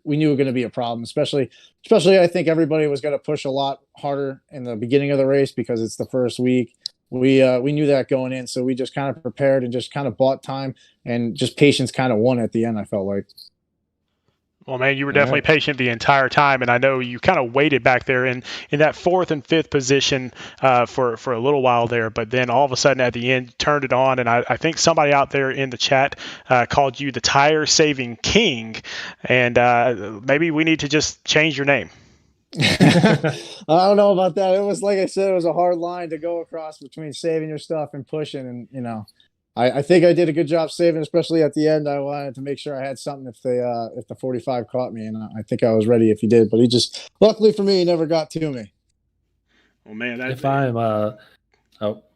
E: we knew it was going to be a problem, especially I think everybody was going to push a lot harder in the beginning of the race because it's the first week. We knew that going in, so we just kind of prepared and just kind of bought time, and just patience kind of won at the end, I felt like.
A: Well, man, you were definitely patient the entire time, and I know you kind of waited back there in that fourth and fifth position for a little while there, but then all of a sudden at the end, turned it on, and I think somebody out there in the chat called you the tire-saving king, and maybe we need to just change your name.
E: I don't know about that. It was, like I said, it was a hard line to go across between saving your stuff and pushing, and I think I did a good job saving, especially at the end. I wanted to make sure I had something if the 45 caught me, and I think I was ready if he did. But he just, luckily for me, he never got to me.
A: Well, man,
B: if I'm go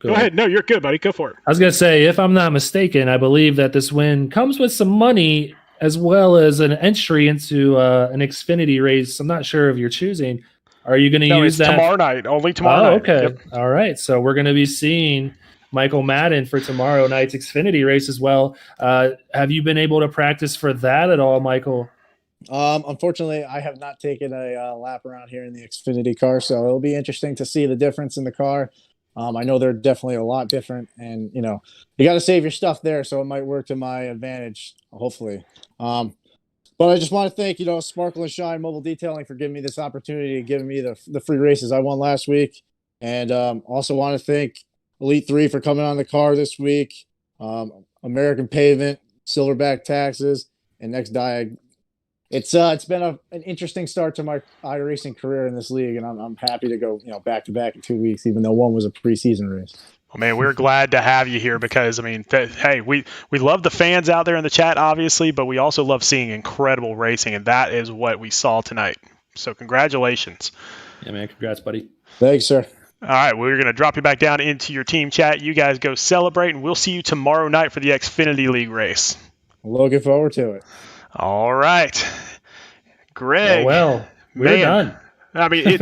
A: ahead. No, you're good, buddy. Go for it.
B: I was gonna say, if I'm not mistaken, I believe that this win comes with some money as well as an entry into an Xfinity race. I'm not sure if you're choosing. Are you going to use that
A: tomorrow night? Only tomorrow night.
B: Okay.
A: Yep.
B: All right. So we're going to be seeing Michael Madden for tomorrow night's Xfinity race as well. Have you been able to practice for that at all, Michael?
E: Unfortunately, I have not taken a lap around here in the Xfinity car, so it'll be interesting to see the difference in the car. I know they're definitely a lot different, and you got to save your stuff there, so it might work to my advantage, hopefully. But I just want to thank Sparkle and Shine Mobile Detailing for giving me this opportunity and giving me the free races I won last week, and also want to thank Elite 3 for coming on the car this week. American Pavement, Silverback Taxes, and Next Diag. It's been an interesting start to my iRacing career in this league, and I'm happy to go back to back in 2 weeks, even though one was a preseason race.
A: Well, man, we're glad to have you here because, I mean, hey, we love the fans out there in the chat, obviously, but we also love seeing incredible racing, and that is what we saw tonight. So congratulations.
B: Yeah, man, congrats, buddy.
E: Thanks, sir.
A: All right, we're going to drop you back down into your team chat. You guys go celebrate, and we'll see you tomorrow night for the Xfinity League race.
E: Looking forward to it.
A: All right. Greg.
B: Oh, well, we're done.
A: I mean,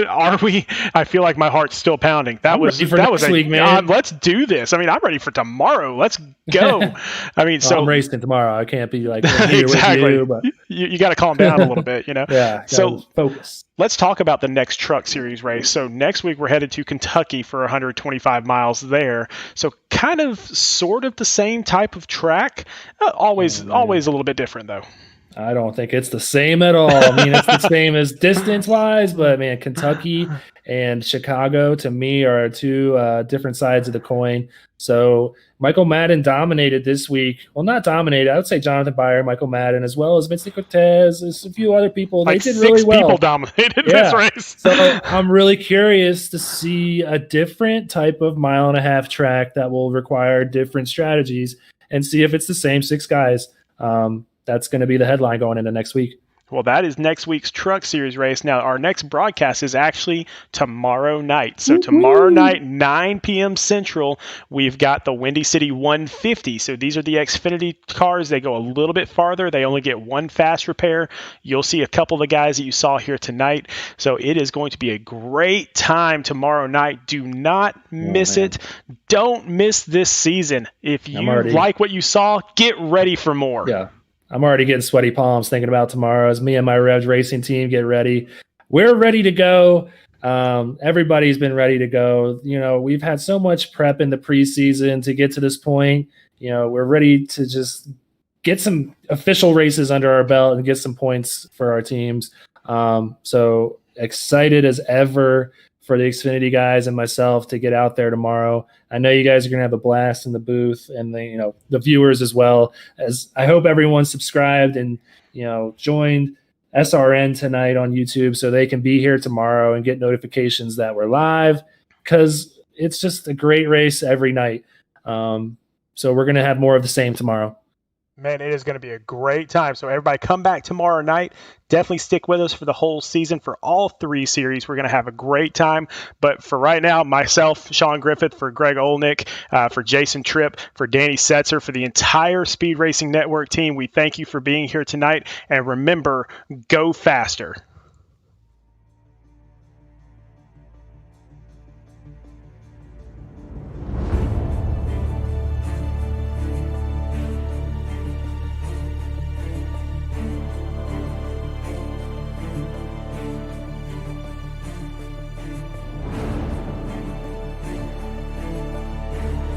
A: are we? I feel like my heart's still pounding. That was
B: next week, man.
A: Let's do this. I mean, I'm ready for tomorrow. Let's go. I mean, so
B: I'm racing tomorrow. I can't be like
A: exactly.
B: With you, but
A: you got to calm down a little bit,
B: Yeah.
A: So
B: focus.
A: Let's talk about the next Truck Series race. So next week we're headed to Kentucky for 125 miles there. So kind of, sort of the same type of track. Always a little bit different though.
B: I don't think it's the same at all. I mean, it's the same as distance-wise, but, man, Kentucky and Chicago, to me, are two different sides of the coin. So Michael Madden dominated this week. Well, not dominated. I would say Jonathan Byer, Michael Madden, as well as Vincent Cortez, there's a few other people. They did really well.
A: 6 people dominated this race.
B: So I'm really curious to see a different type of mile-and-a-half track that will require different strategies and see if it's the same 6 guys. That's going to be the headline going into next week.
A: Well, that is next week's Truck Series race. Now, our next broadcast is actually tomorrow night. So tomorrow night, 9 p.m. Central, we've got the Windy City 150. So these are the Xfinity cars. They go a little bit farther. They only get one fast repair. You'll see a couple of the guys that you saw here tonight. So it is going to be a great time tomorrow night. Do not miss it. Don't miss this season. If you like what you saw, get ready for more.
B: Yeah. I'm already getting sweaty palms thinking about tomorrow as me and my Revs Racing team get ready. We're ready to go. Everybody's been ready to go. We've had so much prep in the preseason to get to this point. We're ready to just get some official races under our belt and get some points for our teams. So excited as ever for the Xfinity guys and myself to get out there tomorrow. I know you guys are going to have a blast in the booth and the viewers as well. As I hope everyone subscribed and, joined SRN tonight on YouTube so they can be here tomorrow and get notifications that we're live, because it's just a great race every night. So we're going to have more of the same tomorrow.
A: Man, it is going to be a great time. So everybody come back tomorrow night. Definitely stick with us for the whole season for all 3 series. We're going to have a great time. But for right now, myself, Sean Griffith, for Greg Olenik, for Jason Tripp, for Danny Setzer, for the entire Speed Racing Network team, we thank you for being here tonight. And remember, go faster.